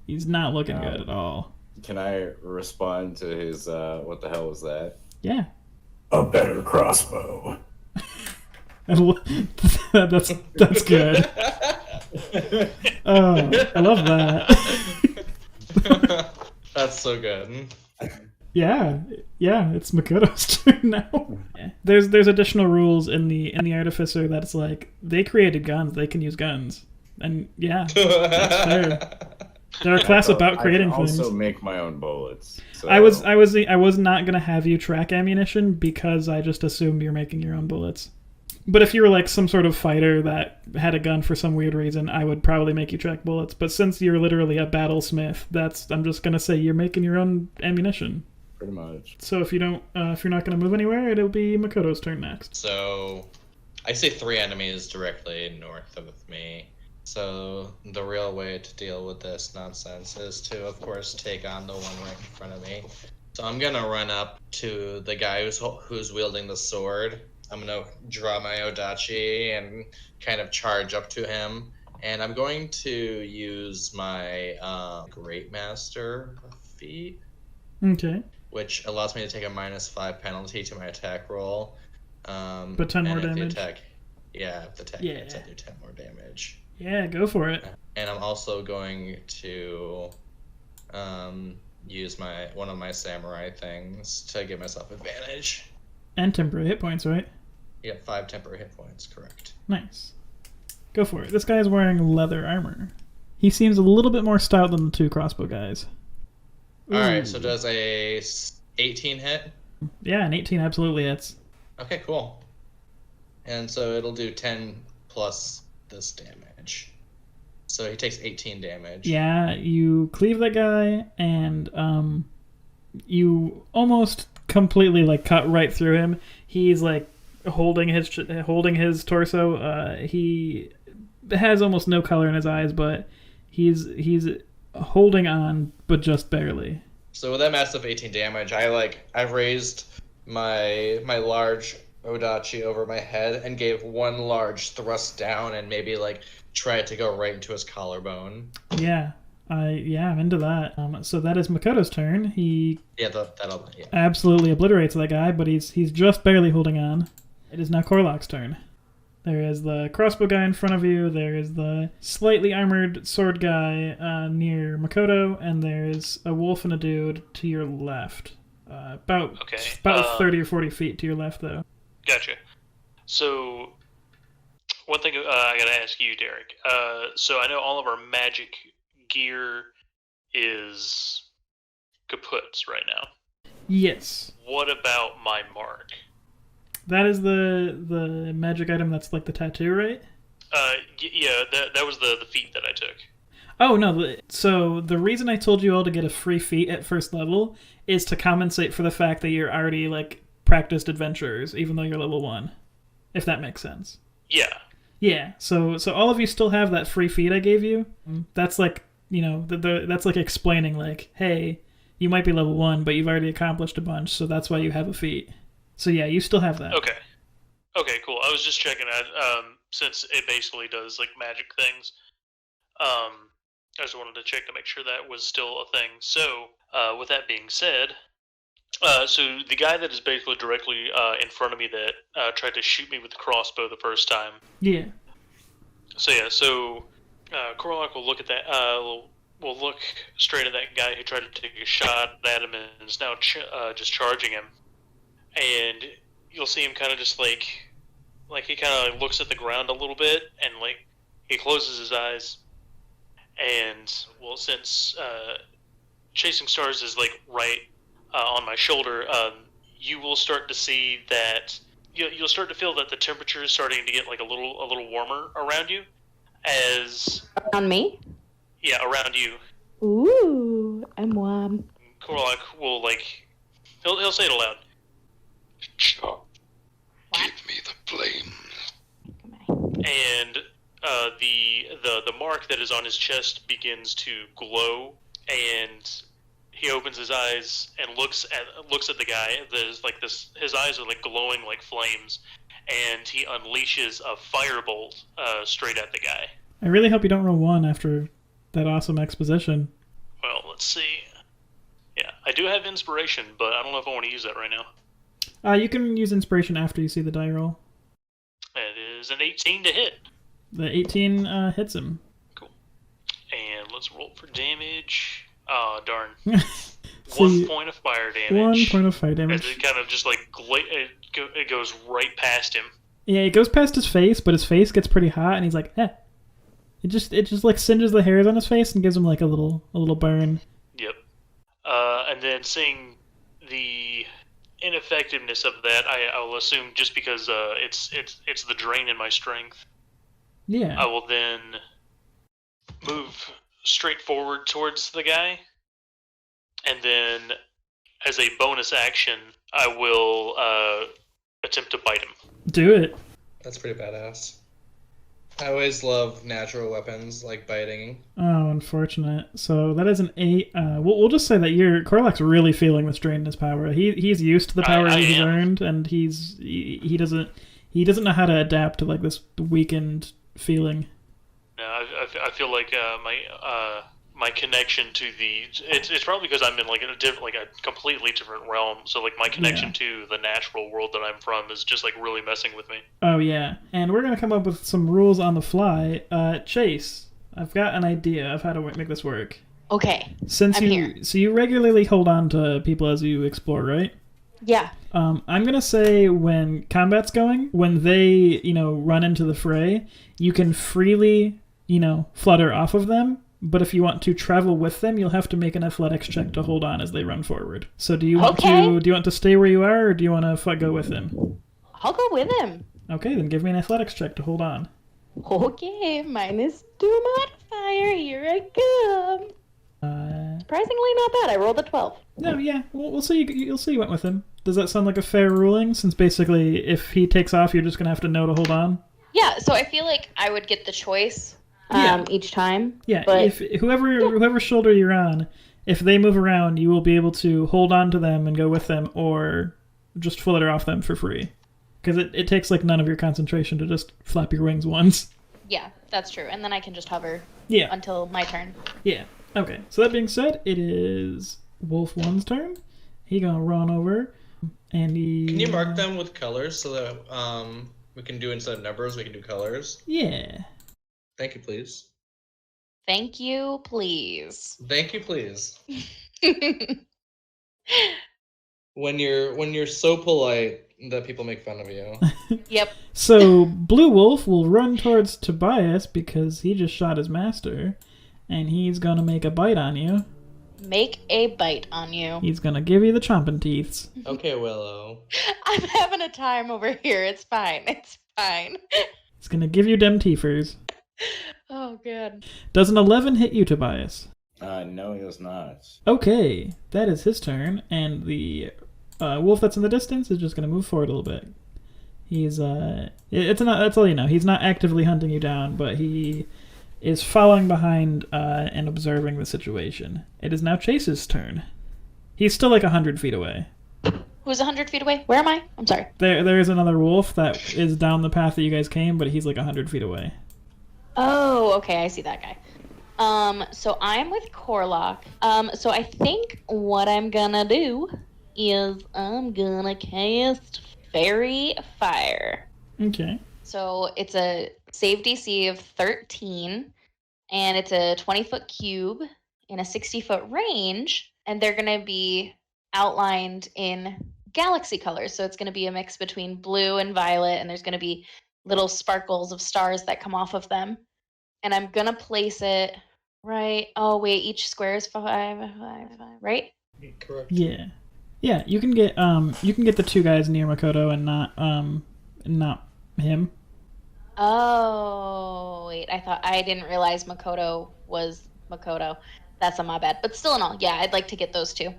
He's not looking good at all. Can I respond to his, what the hell was that? Yeah. A better crossbow. That's good. Oh, I love that. That's so good. Yeah, it's Makoto's turn now. Yeah. There's additional rules in the Artificer that's like they created guns, they can use guns, and yeah, that's fair. They're a class about creating I can things. also make my own bullets. So. I was not gonna have you track ammunition because I just assumed you're making your own bullets. But if you were like some sort of fighter that had a gun for some weird reason, I would probably make you track bullets. But since you're literally a battlesmith, I'm just gonna say you're making your own ammunition. Pretty much. So if you're not gonna move anywhere, it'll be Makoto's turn next. So, I see 3 enemies directly north of me. So the real way to deal with this nonsense is to, of course, take on the one right in front of me. So I'm gonna run up to the guy who's wielding the sword. I'm gonna draw my Odachi and kind of charge up to him, and I'm going to use my Great Master feat. Okay. which allows me to take a -5 penalty to my attack roll. But 10 more if the damage? If the attack hits, I do 10 more damage. Yeah, go for it. And I'm also going to use one of my samurai things to give myself advantage. And temporary hit points, right? Yep, 5 temporary hit points, correct. Nice. Go for it. This guy's wearing leather armor. He seems a little bit more stout than the two crossbow guys. Alright, so does a 18 hit? Yeah, an 18 absolutely hits. Okay, cool. And so it'll do 10 plus this damage. So he takes 18 damage. Yeah, you cleave that guy, and you almost completely like cut right through him. He's like holding his torso. He has almost no color in his eyes, but he's holding on, but just barely. So with that massive 18 damage, I raised my large Odachi over my head and gave one large thrust down and maybe like tried to go right into his collarbone. Yeah, I'm into that. So that is Makoto's turn. He that'll absolutely obliterates that guy, but he's just barely holding on. It is now Kor-Loq's turn. There is the crossbow guy in front of you. There is the slightly armored sword guy near Makoto, and there is a wolf and a dude to your left. About 30 or 40 feet to your left, though. Gotcha. So, one thing I gotta ask you, Derek. So I know all of our magic gear is kaputs right now. Yes. What about my mark? That is the magic item that's like the tattoo, right? Yeah, that was the feat that I took. Oh, no. So the reason I told you all to get a free feat at first level is to compensate for the fact that you're already, like, practiced adventurers, even though you're level 1. If that makes sense. Yeah. Yeah, so all of you still have that free feat I gave you. That's like, you know, that's like explaining, like, hey, you might be level 1, but you've already accomplished a bunch, so that's why you have a feat. So yeah, you still have that. Okay, cool. I was just checking that, since it basically does, like, magic things. I just wanted to check to make sure that was still a thing. So, with that being said, so the guy that is basically directly in front of me that tried to shoot me with the crossbow the first time. Yeah. So yeah, Kor-Loq will look at that. Will look straight at that guy who tried to take a shot at him and is now just charging him. And you'll see him kind of just like he kind of looks at the ground a little bit and like he closes his eyes. And well, since Chasing Stars is like right on my shoulder, you will start to see that you'll start to feel that the temperature is starting to get like a little warmer around you. As Around me? Yeah, around you. Ooh, I'm warm. Kor-Loq will he'll say it aloud. Chop. Give me the blame. And the mark that is on his chest begins to glow, and he opens his eyes and looks at the guy. There's like this. His eyes are like glowing like flames, and he unleashes a firebolt straight at the guy. I really hope you don't roll 1 after that awesome exposition. Well, let's see. Yeah, I do have inspiration, but I don't know if I want to use that right now. You can use inspiration after you see the die roll. It is an 18 to hit. The 18 hits him. Cool. And let's roll for damage. Oh, darn. So 1 point of fire damage. 1 point of fire damage. As it kind of just like it goes right past him. Yeah, it goes past his face, but his face gets pretty hot, and he's like, eh. It just like singes the hairs on his face and gives him like a little burn. Yep. And then seeing the ineffectiveness of that, I will assume just because it's the drain in my strength. Yeah. I will then move straight forward towards the guy, and then as a bonus action, I will attempt to bite him. Do it. That's pretty badass. I always love natural weapons like biting. Oh, unfortunate. So that is an 8. We'll just say that Kor-Loq's really feeling this drain in his power. He's used to the power he's earned, and he doesn't know how to adapt to like this weakened feeling. No, I feel like my connection to the it's probably because I'm in like a completely different realm. So like my connection to the natural world that I'm from is just like really messing with me. Oh yeah, and we're gonna come up with some rules on the fly. Chase, I've got an idea of how to make this work. Okay. Since you regularly hold on to people as you explore, right? Yeah. I'm gonna say when combat's going, when they run into the fray, you can freely flutter off of them. But if you want to travel with them, you'll have to make an athletics check to hold on as they run forward. So do you want to stay where you are, or do you want to go with them? I'll go with him. Okay, then give me an athletics check to hold on. Okay, -2 modifier. Here I come. Surprisingly not bad. I rolled a 12. No, yeah, we'll see. You'll see you went with him. Does that sound like a fair ruling? Since basically, if he takes off, you're just gonna have to know to hold on. Yeah. So I feel like I would get the choice. Each time. Yeah, but if whoever shoulder you're on, if they move around, you will be able to hold on to them and go with them, or just flutter off them for free. Because it takes like none of your concentration to just flap your wings once. Yeah, that's true. And then I can just hover until my turn. Yeah. Okay. So that being said, it is Wolf 1's turn. He gonna run over, and he... Can you mark them with colors so that we can do, instead of numbers, we can do colors? Yeah. Thank you, please. Thank you, please. Thank you, please. When you're so polite that people make fun of you. Yep. So Blue Wolf will run towards Tobias because he just shot his master, and he's gonna make a bite on you. Make a bite on you. He's gonna give you the chomping teeths. Okay, Willow. I'm having a time over here. It's fine. It's fine. He's gonna give you dem teefers. Oh, good. Does an 11 hit you, Tobias? No, he does not. Okay, that is his turn, and the wolf that's in the distance is just going to move forward a little bit. He's that's all you know. He's not actively hunting you down, but he is following behind and observing the situation. It is now Chase's turn. He's still like 100 feet away. Who's 100 feet away? Where am I? I'm sorry. There is another wolf that is down the path that you guys came, but he's like 100 feet away. Oh, okay, I see that guy. So I'm with Kor-Loq. So I think what I'm gonna do is I'm gonna cast Fairy Fire. Okay. So it's a save DC of 13, and it's a 20-foot cube in a 60-foot range, and they're gonna be outlined in galaxy colors. So it's gonna be a mix between blue and violet, and there's gonna be little sparkles of stars that come off of them. And I'm gonna place it right. Oh wait, each square is 5, right? Correct. Yeah. You can get the two guys near Makoto and not him. Oh wait, I didn't realize Makoto was Makoto. That's on my bad. But still in all, yeah, I'd like to get those two.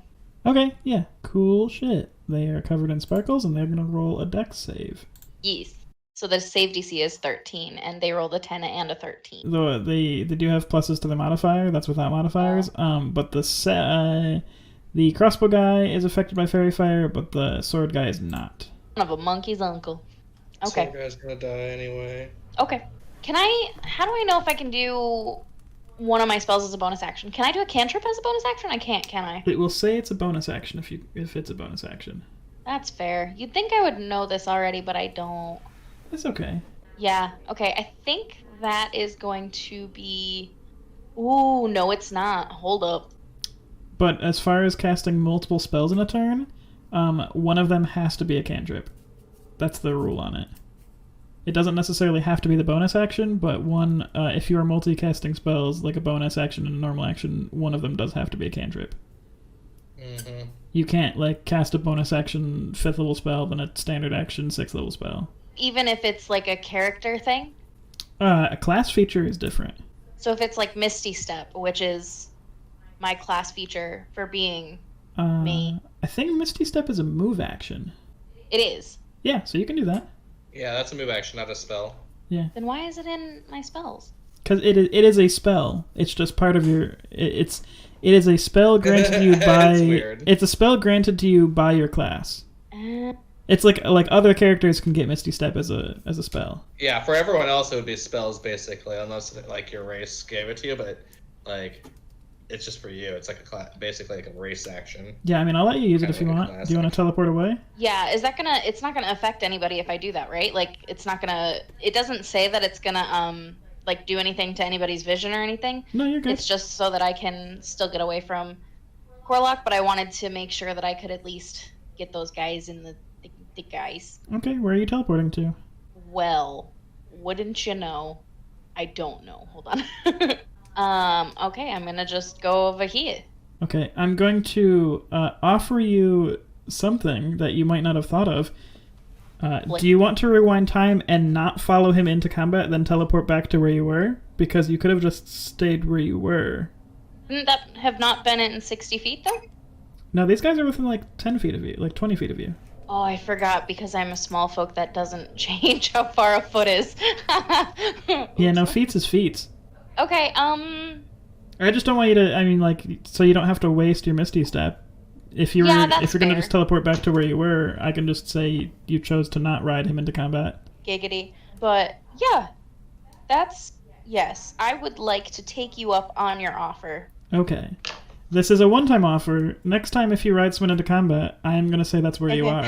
Okay, yeah, cool shit. They are covered in sparkles, and they're gonna roll a dex save. Yes. So the save DC is 13, and they rolled a 10 and a 13. Though they do have pluses to the modifier. That's without modifiers. But the crossbow guy is affected by fairy fire, but the sword guy is not. Son of a monkey's uncle. Okay. Sword guy's gonna die anyway. Okay. How do I know if I can do one of my spells as a bonus action? Can I do a cantrip as a bonus action? I can't, can I? It will say it's a bonus action if it's a bonus action. That's fair. You'd think I would know this already, but I don't. It's okay. Yeah, okay. I think that is going to be... Ooh, no, it's not. Hold up. But as far as casting multiple spells in a turn, one of them has to be a cantrip. That's the rule on it. It doesn't necessarily have to be the bonus action, but if you are multi-casting spells, like a bonus action and a normal action, one of them does have to be a cantrip. Mm-hmm. You can't, cast a bonus action 5th level spell, then a standard action 6th level spell. Even if it's like a character thing? A class feature is different. So if it's like Misty Step, which is my class feature for being me. I think Misty Step is a move action. It is. Yeah, so you can do that. Yeah, that's a move action, not a spell. Yeah. Then why is it in my spells? Because it is a spell. It's just part of your... It is a spell granted to you by... It's weird. It's a spell granted to you by your class. It's like other characters can get Misty Step as a spell. Yeah, for everyone else it would be spells basically, unless your race gave it to you. But it's just for you. It's like basically like a race action. Yeah, I mean, I'll let you use it Kinda if you like a want. class Do you want to action. teleport away? Yeah, it's not gonna affect anybody if I do that, right? Like, it doesn't say that it's gonna, like, do anything to anybody's vision or anything. No, you're good. It's just so that I can still get away from Kor-Loq, but I wanted to make sure that I could at least get those guys in the guys. Okay, where are you teleporting to? Well, wouldn't you know? I don't know. Hold on. Okay, I'm gonna just go over here. Okay, I'm going to offer you something that you might not have thought of. Do you want to rewind time and not follow him into combat, then teleport back to where you were? Because you could have just stayed where you were. Wouldn't that have not been in 60 feet, though? No, these guys are within like 10 feet of you, like 20 feet of you. Oh, I forgot, because I'm a small folk, that doesn't change how far a foot is. Yeah, no, feats is feats. Okay, I just don't want you to, I mean, like, so you don't have to waste your Misty Step. If you're Yeah, that's gonna fair. just teleport back to where you were, I can just say you chose to not ride him into combat. giggity. But, yeah, yes, I would like to take you up on your offer. Okay. This is a one-time offer. Next time if you ride someone into combat, I'm gonna say that's where you are.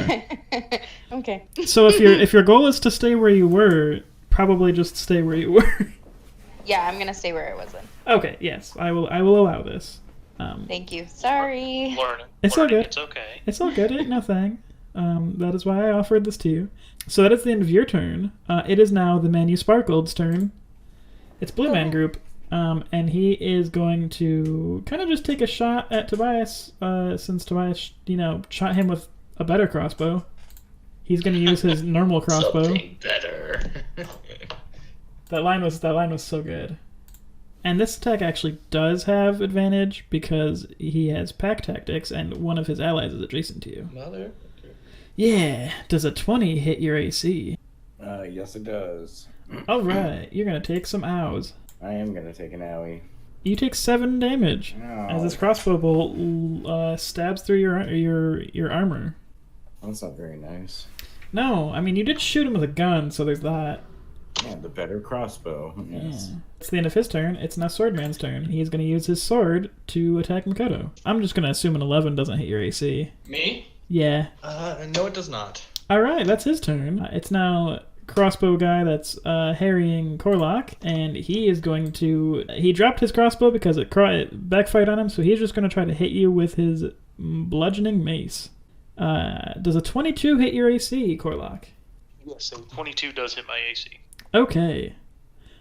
Okay. So if your goal is to stay where you were, probably just stay where you were. Yeah, I'm gonna stay where I was then. Okay, yes, I will allow this. Thank you. Sorry. Learning. It's all good. It's okay. It's all good. Ain't no thing. That is why I offered this to you. So that is the end of your turn. It is now the Man You Sparkled's turn. It's Blue Man Group, and he is going to kind of just take a shot at Tobias, since Tobias, shot him with a better crossbow. He's going to use his normal crossbow. Something better. That line was so good. And this attack actually does have advantage because he has pack tactics and one of his allies is adjacent to you. Mother. Yeah, does a 20 hit your AC? Yes, it does. Alright, you're gonna take some ows. I am gonna take an owie. You take 7 damage as this crossbow bolt stabs through your armor. That's not very nice. No, I mean, you did shoot him with a gun, so there's that. Yeah, the better crossbow. Yes. Yeah. It's the end of his turn. It's now Swordman's turn. He's going to use his sword to attack Makoto. I'm just going to assume an 11 doesn't hit your AC. Me? Yeah. No, it does not. Alright, that's his turn. It's now crossbow guy that's harrying Kor-Loq, and he is going to... He dropped his crossbow because it backfired on him, so he's just going to try to hit you with his bludgeoning mace. Does a 22 hit your AC, Kor-Loq? Yes, so 22 does hit my AC. Okay.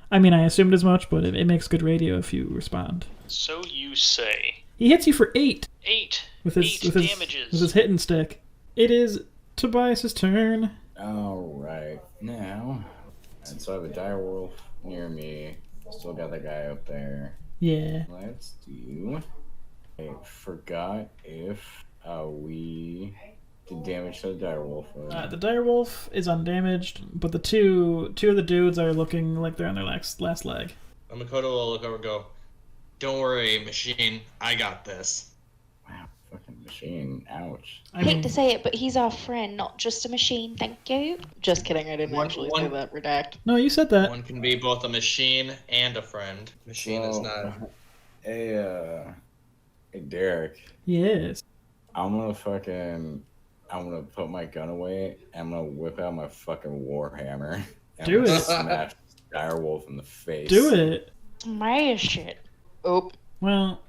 I mean, I assumed as much, but it makes good radio if you respond. So you say. He hits you for 8 8. with his damages. with his hitting stick. It is Tobias's turn. Alright, now. And so I have a direwolf near me. Still got that guy up there. Yeah. Let's do. I forgot if we did damage to the direwolf. The direwolf is undamaged, but the two of the dudes are looking like they're on their last leg. Makoto will look over and go, "Don't worry, machine. I got this." Wow, fucking machine. Ouch. I Hate mean, to say it, but he's our friend, not just a machine. Thank you. Just kidding. I didn't actually say that. Redact. no, you said that. One can be both a machine and a friend. Machine is not. Hey, Derek. Yes. I'm gonna put my gun away and I'm gonna whip out my fucking warhammer. And Do I'm gonna it. Smash this direwolf in the face. Do it. My shit. Oh. Well,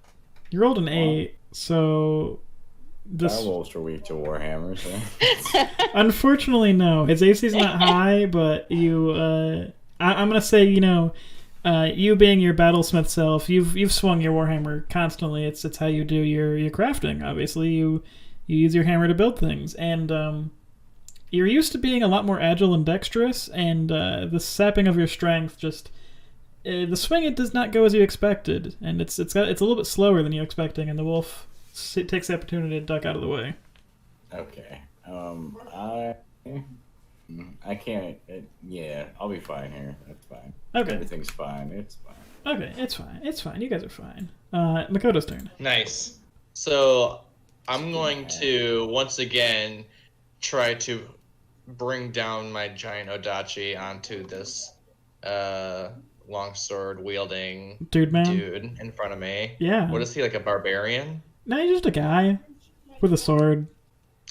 you rolled an 8, so this. Direwolves are weak to warhammers. Huh? Unfortunately, no. His AC's not high, but you. I'm gonna say, you being your battlesmith self, you've swung your warhammer constantly. It's how you do your crafting. Obviously, you use your hammer to build things, and you're used to being a lot more agile and dexterous. And the sapping of your strength just the swing, it does not go as you expected, and it's a little bit slower than you're expecting. And the wolf takes the opportunity to duck out of the way. Okay. I can't. Yeah, I'll be fine here. That's fine. Okay. Everything's fine. It's fine. Okay, it's fine. It's fine. You guys are fine. Makoto's turn. Nice. So I'm going to once again try to bring down my giant Odachi onto this longsword wielding Dude, man. dude in front of me. Yeah. What is he, like a barbarian? No, he's just a guy with a sword.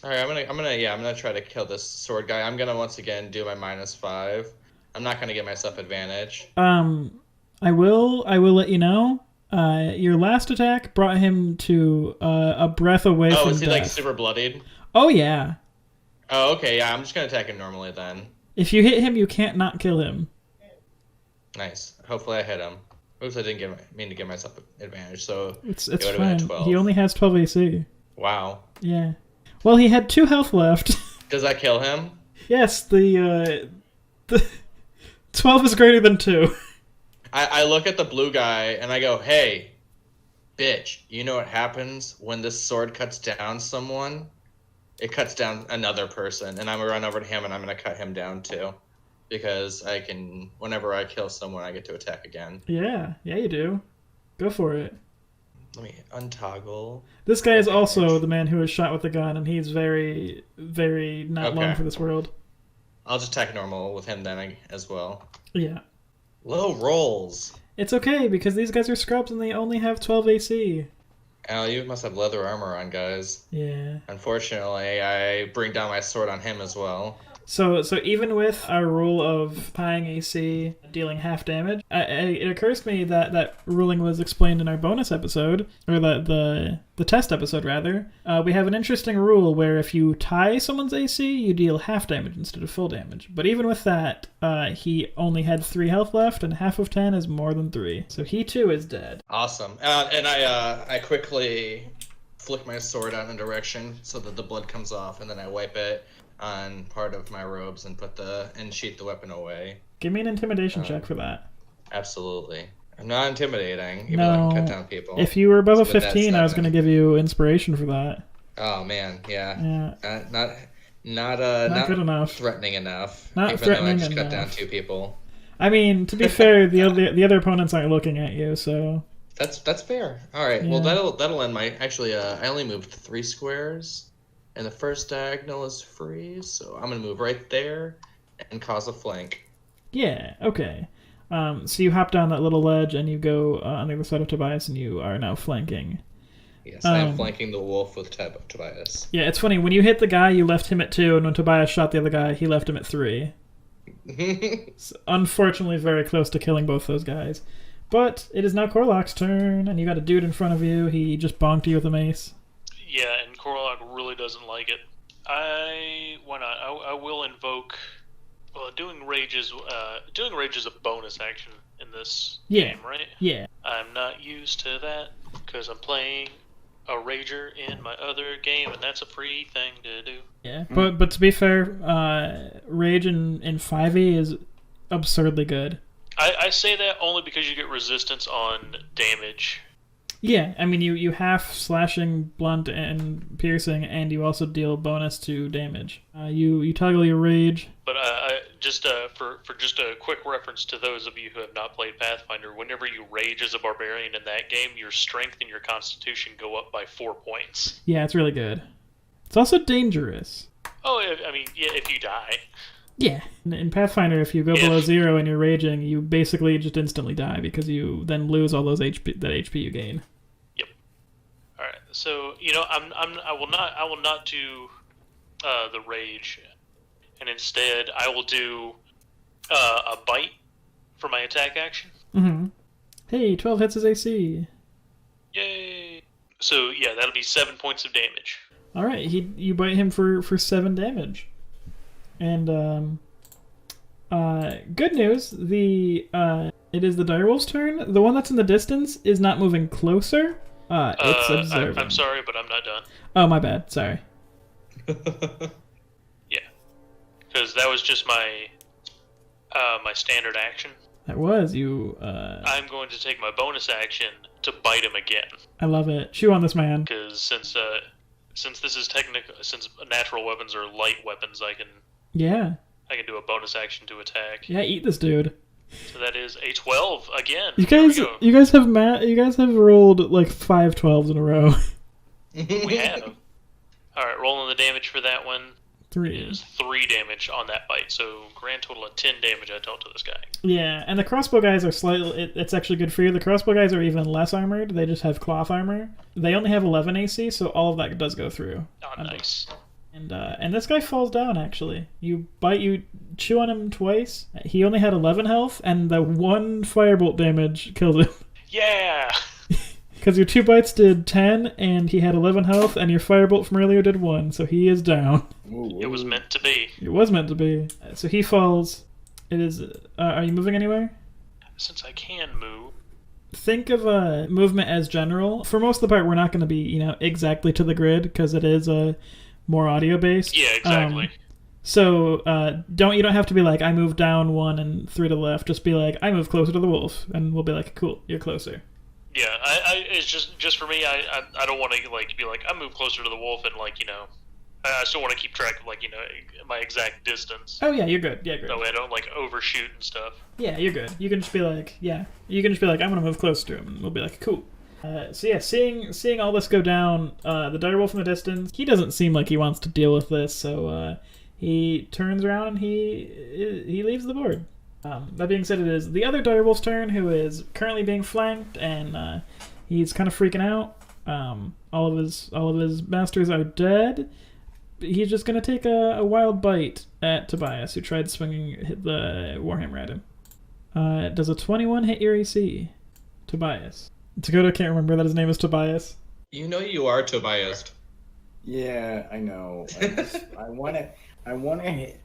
All right, I'm gonna try to kill this sword guy. I'm gonna once again do my -5. I'm not gonna give myself advantage. I will let you know. Your last attack brought him to a breath away from death. Oh, is he like super bloodied? Oh yeah. Oh, okay, yeah. I'm just gonna attack him normally then. If you hit him, you can't not kill him. Nice. Hopefully I hit him. Oops, I didn't mean to give myself advantage. So It's it would've fine. been a 12. He only has 12 AC. Wow. Yeah. Well, he had 2 health left. Does that kill him? Yes, the 12 is greater than 2. I look at the blue guy and I go, hey, bitch, you know what happens when this sword cuts down someone? It cuts down another person, and I'm going to run over to him and I'm going to cut him down too. Because whenever I kill someone, I get to attack again. Yeah, you do. Go for it. Let me untoggle. This guy is also the man who was shot with the gun, and he's very, very not long for this world. I'll just attack normal with him then as well. Yeah. Low rolls. It's okay, because these guys are scrubs and they only have 12 AC. Oh, you must have leather armor on, guys. Yeah. Unfortunately, I bring down my sword on him as well. So even with our rule of tying AC, dealing half damage, it occurs to me that ruling was explained in our bonus episode, or the test episode rather. We have an interesting rule where if you tie someone's AC, you deal half damage instead of full damage. But even with that, he only had 3 health left, and half of 10 is more than 3. So he too is dead. Awesome. And I quickly flick my sword out in a direction so that the blood comes off, and then I wipe it on part of my robes and sheath the weapon away. Give me an intimidation check for that. Absolutely. I'm not intimidating, even No. though I can cut down people. If you were above a But that's 15, I was going to give you inspiration for that. Oh man, Yeah. Not good enough. Threatening enough. Not even threatening though I just cut enough. down 2 people. I mean, to be fair, the other opponents aren't looking at you, so That's fair. All right. Yeah. Well, that'll end my. Actually, I only moved 3 squares, and the first diagonal is free, so I'm gonna move right there and cause a flank. yeah, okay. So you hop down that little ledge and you go on the other side of Tobias, and you are now flanking. Yes, I am flanking the wolf with Tobias. Yeah, it's funny. When you hit the guy, you left him at 2, and when Tobias shot the other guy, he left him at 3. It's unfortunately very close to killing both those guys. But it is now Kor-Loq's turn, and you got a dude in front of you. He just bonked you with a mace. Yeah, and Kor-Loq really doesn't like it. Why not? I will invoke. Well, doing rage is a bonus action in this game, right? Yeah. I'm not used to that because I'm playing a rager in my other game, and that's a free thing to do. Yeah, but to be fair, rage in 5e is absurdly good. I say that only because you get resistance on damage. Yeah, I mean, you half slashing, blunt, and piercing, and you also deal bonus to damage. You toggle your rage. But for just a quick reference to those of you who have not played Pathfinder, whenever you rage as a barbarian in that game, your strength and your constitution go up by 4 points. Yeah, it's really good. It's also dangerous. Oh, I mean, yeah, if you die. Yeah. In Pathfinder, if you go below 0 and you're raging, you basically just instantly die because you then lose all those HP you gain. Yep. All right. So I will not do the rage, and instead I will do a bite for my attack action. Mm-hmm. Hey, 12 hits his AC. Yay! So yeah, that'll be 7 points of damage. All right, you bite him for 7 damage. And good news, it is the direwolf's turn. The one that's in the distance is not moving closer. It's observing. I'm sorry, but I'm not done. Oh, my bad. Sorry. Yeah, because that was just my standard action. That was you. I'm going to take my bonus action to bite him again. I love it. Chew on this man. Because since this is since natural weapons are light weapons, I can do a bonus action to attack. Yeah, eat this dude. So that is a 12 again. You guys have rolled like 5 12s in a row. We have. All right, rolling the damage for that one. 3. It was 3 damage on that bite, so grand total of 10 damage I dealt to this guy. Yeah, and the crossbow guys are slightly... It's actually good for you. The crossbow guys are even less armored. They just have cloth armor. They only have 11 AC, so all of that does go through. Oh, nice. And this guy falls down, actually. You chew on him twice. He only had 11 health, and the 1 firebolt damage killed him. Yeah! Because your 2 bites did 10, and he had 11 health, and your firebolt from earlier did 1, so he is down. It was meant to be. It was meant to be. So he falls. It is... are you moving anywhere? Since I can move. Think of movement as general. For most of the part, we're not going to be, exactly to the grid, because it is more audio-based. Yeah, exactly. So you don't have to be like, I move down 1 and 3 to the left. Just be like, I move closer to the wolf, and we'll be like, cool, you're closer. Yeah, it's just for me. I don't want to be like I move closer to the wolf and I still want to keep track of my exact distance. Oh yeah, you're good. Yeah, great. That way I don't overshoot and stuff. Yeah, you're good. You can just be like, I'm gonna move close to him, and we'll be like, cool. So yeah, seeing all this go down, the direwolf in the distance, he doesn't seem like he wants to deal with this, so he turns around and he leaves the board. That being said, it is the other direwolf's turn, who is currently being flanked, and he's kind of freaking out. All of his masters are dead. He's just gonna take a wild bite at Tobias, who tried swinging the warhammer at him. Does a 21 hit your AC, Tobias? Dakota can't remember that his name is Tobias. You know you are Tobias. Yeah, I know. I want to hit,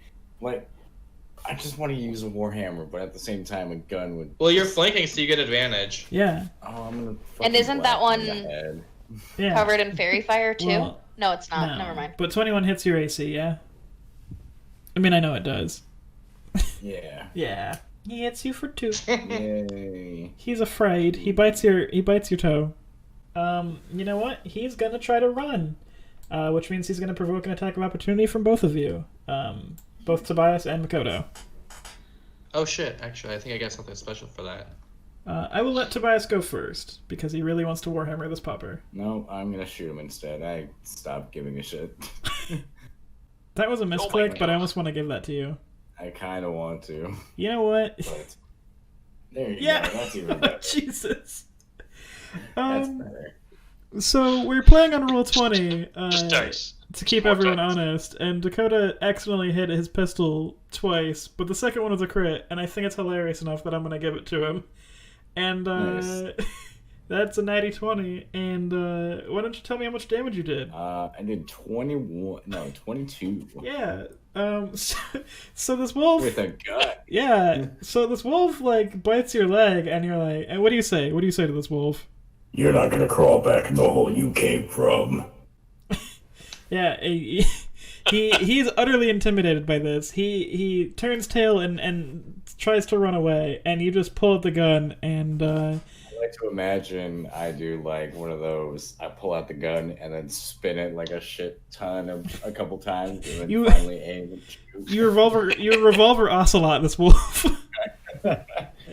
I just want to use a warhammer, but at the same time, a gun would. Well, you're flanking, so you get advantage. Yeah. Oh, I'm gonna. And isn't that one covered in fairy fire too? Well, no, it's not. no. Never mind. But 21 hits your AC, yeah? I mean, I know it does. Yeah. Yeah. He hits you for 2. Yay. He's afraid. He bites your toe. You know what? He's gonna try to run. Which means he's gonna provoke an attack of opportunity from both of you. Both Tobias and Makoto. Oh shit, actually, I think I got something special for that. I will let Tobias go first, because he really wants to warhammer this pupper. No, I'm gonna shoot him instead. I stopped giving a shit. That was a misclick, but I almost want to give that to you. I kinda want to. You know what? But there you Yeah. go, that's even better. Jesus. That's better. So we're playing on roll 20. Just dice. To keep More everyone dice. honest, and Dakota accidentally hit his pistol twice, but the second one was a crit, and I think it's hilarious enough that I'm going to give it to him. And Nice. that's a natty 20, and why don't you tell me how much damage you did? I did 22. Yeah, so this wolf... With a gut. Yeah, so this wolf, bites your leg, and you're like... And what do you say? What do you say to this wolf? You're not gonna crawl back in the hole you came from. Yeah, he's utterly intimidated by this. He turns tail and tries to run away, and you just pull out the gun, and I like to imagine I do one of those. I pull out the gun and then spin it a shit ton a couple times, and then finally aim and shoot. you revolver ocelot this wolf.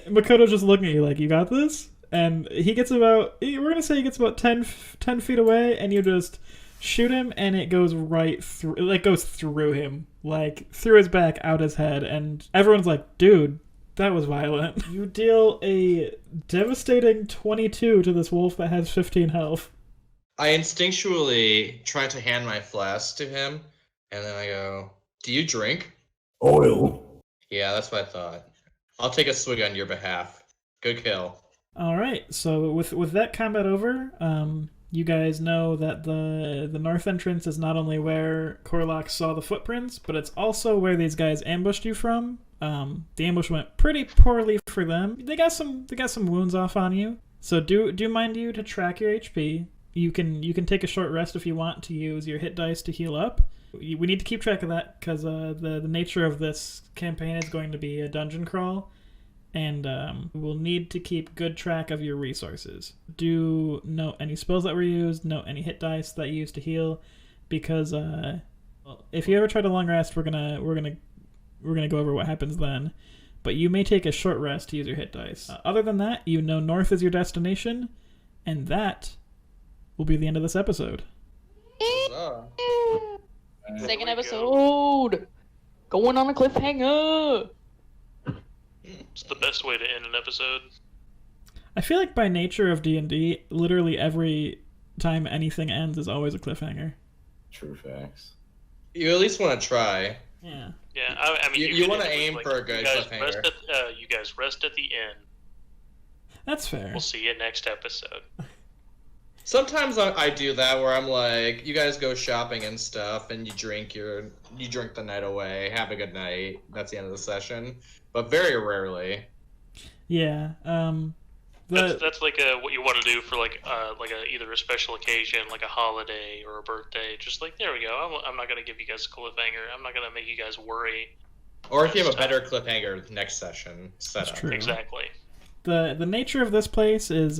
Makoto's just looking at you like, you got this? And he gets about 10 feet away, and you just shoot him, and it goes right through, goes through him, through his back, out his head, and everyone's like, dude, that was violent. You deal a devastating 22 to this wolf that has 15 health. I instinctually try to hand my flask to him, and then I go, do you drink? Oil. Yeah, that's what I thought. I'll take a swig on your behalf. Good kill. All right, so with that combat over, you guys know that the north entrance is not only where Kor-Loq saw the footprints, but it's also where these guys ambushed you from. The ambush went pretty poorly for them. They got some wounds off on you. So do mind you to track your HP. You can take a short rest if you want to use your hit dice to heal up. We need to keep track of that because the nature of this campaign is going to be a dungeon crawl. And we'll need to keep good track of your resources. Do note any spells that were used, note any hit dice that you used to heal, because if you ever try to long rest, we're gonna go over what happens then. But you may take a short rest to use your hit dice. Other than that, you know north is your destination, and that will be the end of this episode. Huzzah. Second we go. episode. Going on a cliffhanger. It's the best way to end an episode. I feel like by nature of D&D, literally every time anything ends is always a cliffhanger. True facts. You at least want to try. Yeah. Yeah, I mean, You could wanna end it aim with, for a good cliffhanger. You guys rest at the end. That's fair. We'll see you next episode. Sometimes I do that where I'm like, you guys go shopping and stuff, and you drink the night away, have a good night. That's the end of the session. But very rarely. Yeah. That's like what you want to do for either a special occasion, like a holiday or a birthday. Just like, there we go. I'm not gonna give you guys a cliffhanger. I'm not gonna make you guys worry. Or if you have a better cliffhanger next session set up. True. Exactly. The nature of this place is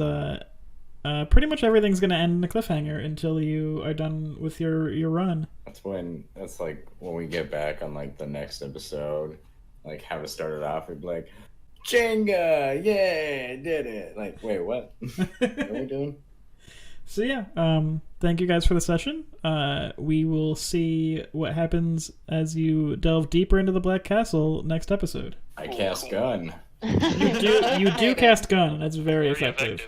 pretty much everything's gonna end in a cliffhanger until you are done with your run. That's like when we get back on like the next episode, like how to start it off. We'd be like, Jenga, yeah, did it. Like, wait, what? What are we doing? So yeah, thank you guys for the session. We will see what happens as you delve deeper into the Black Castle next episode. I cast gun. You do cast gun. That's very effective.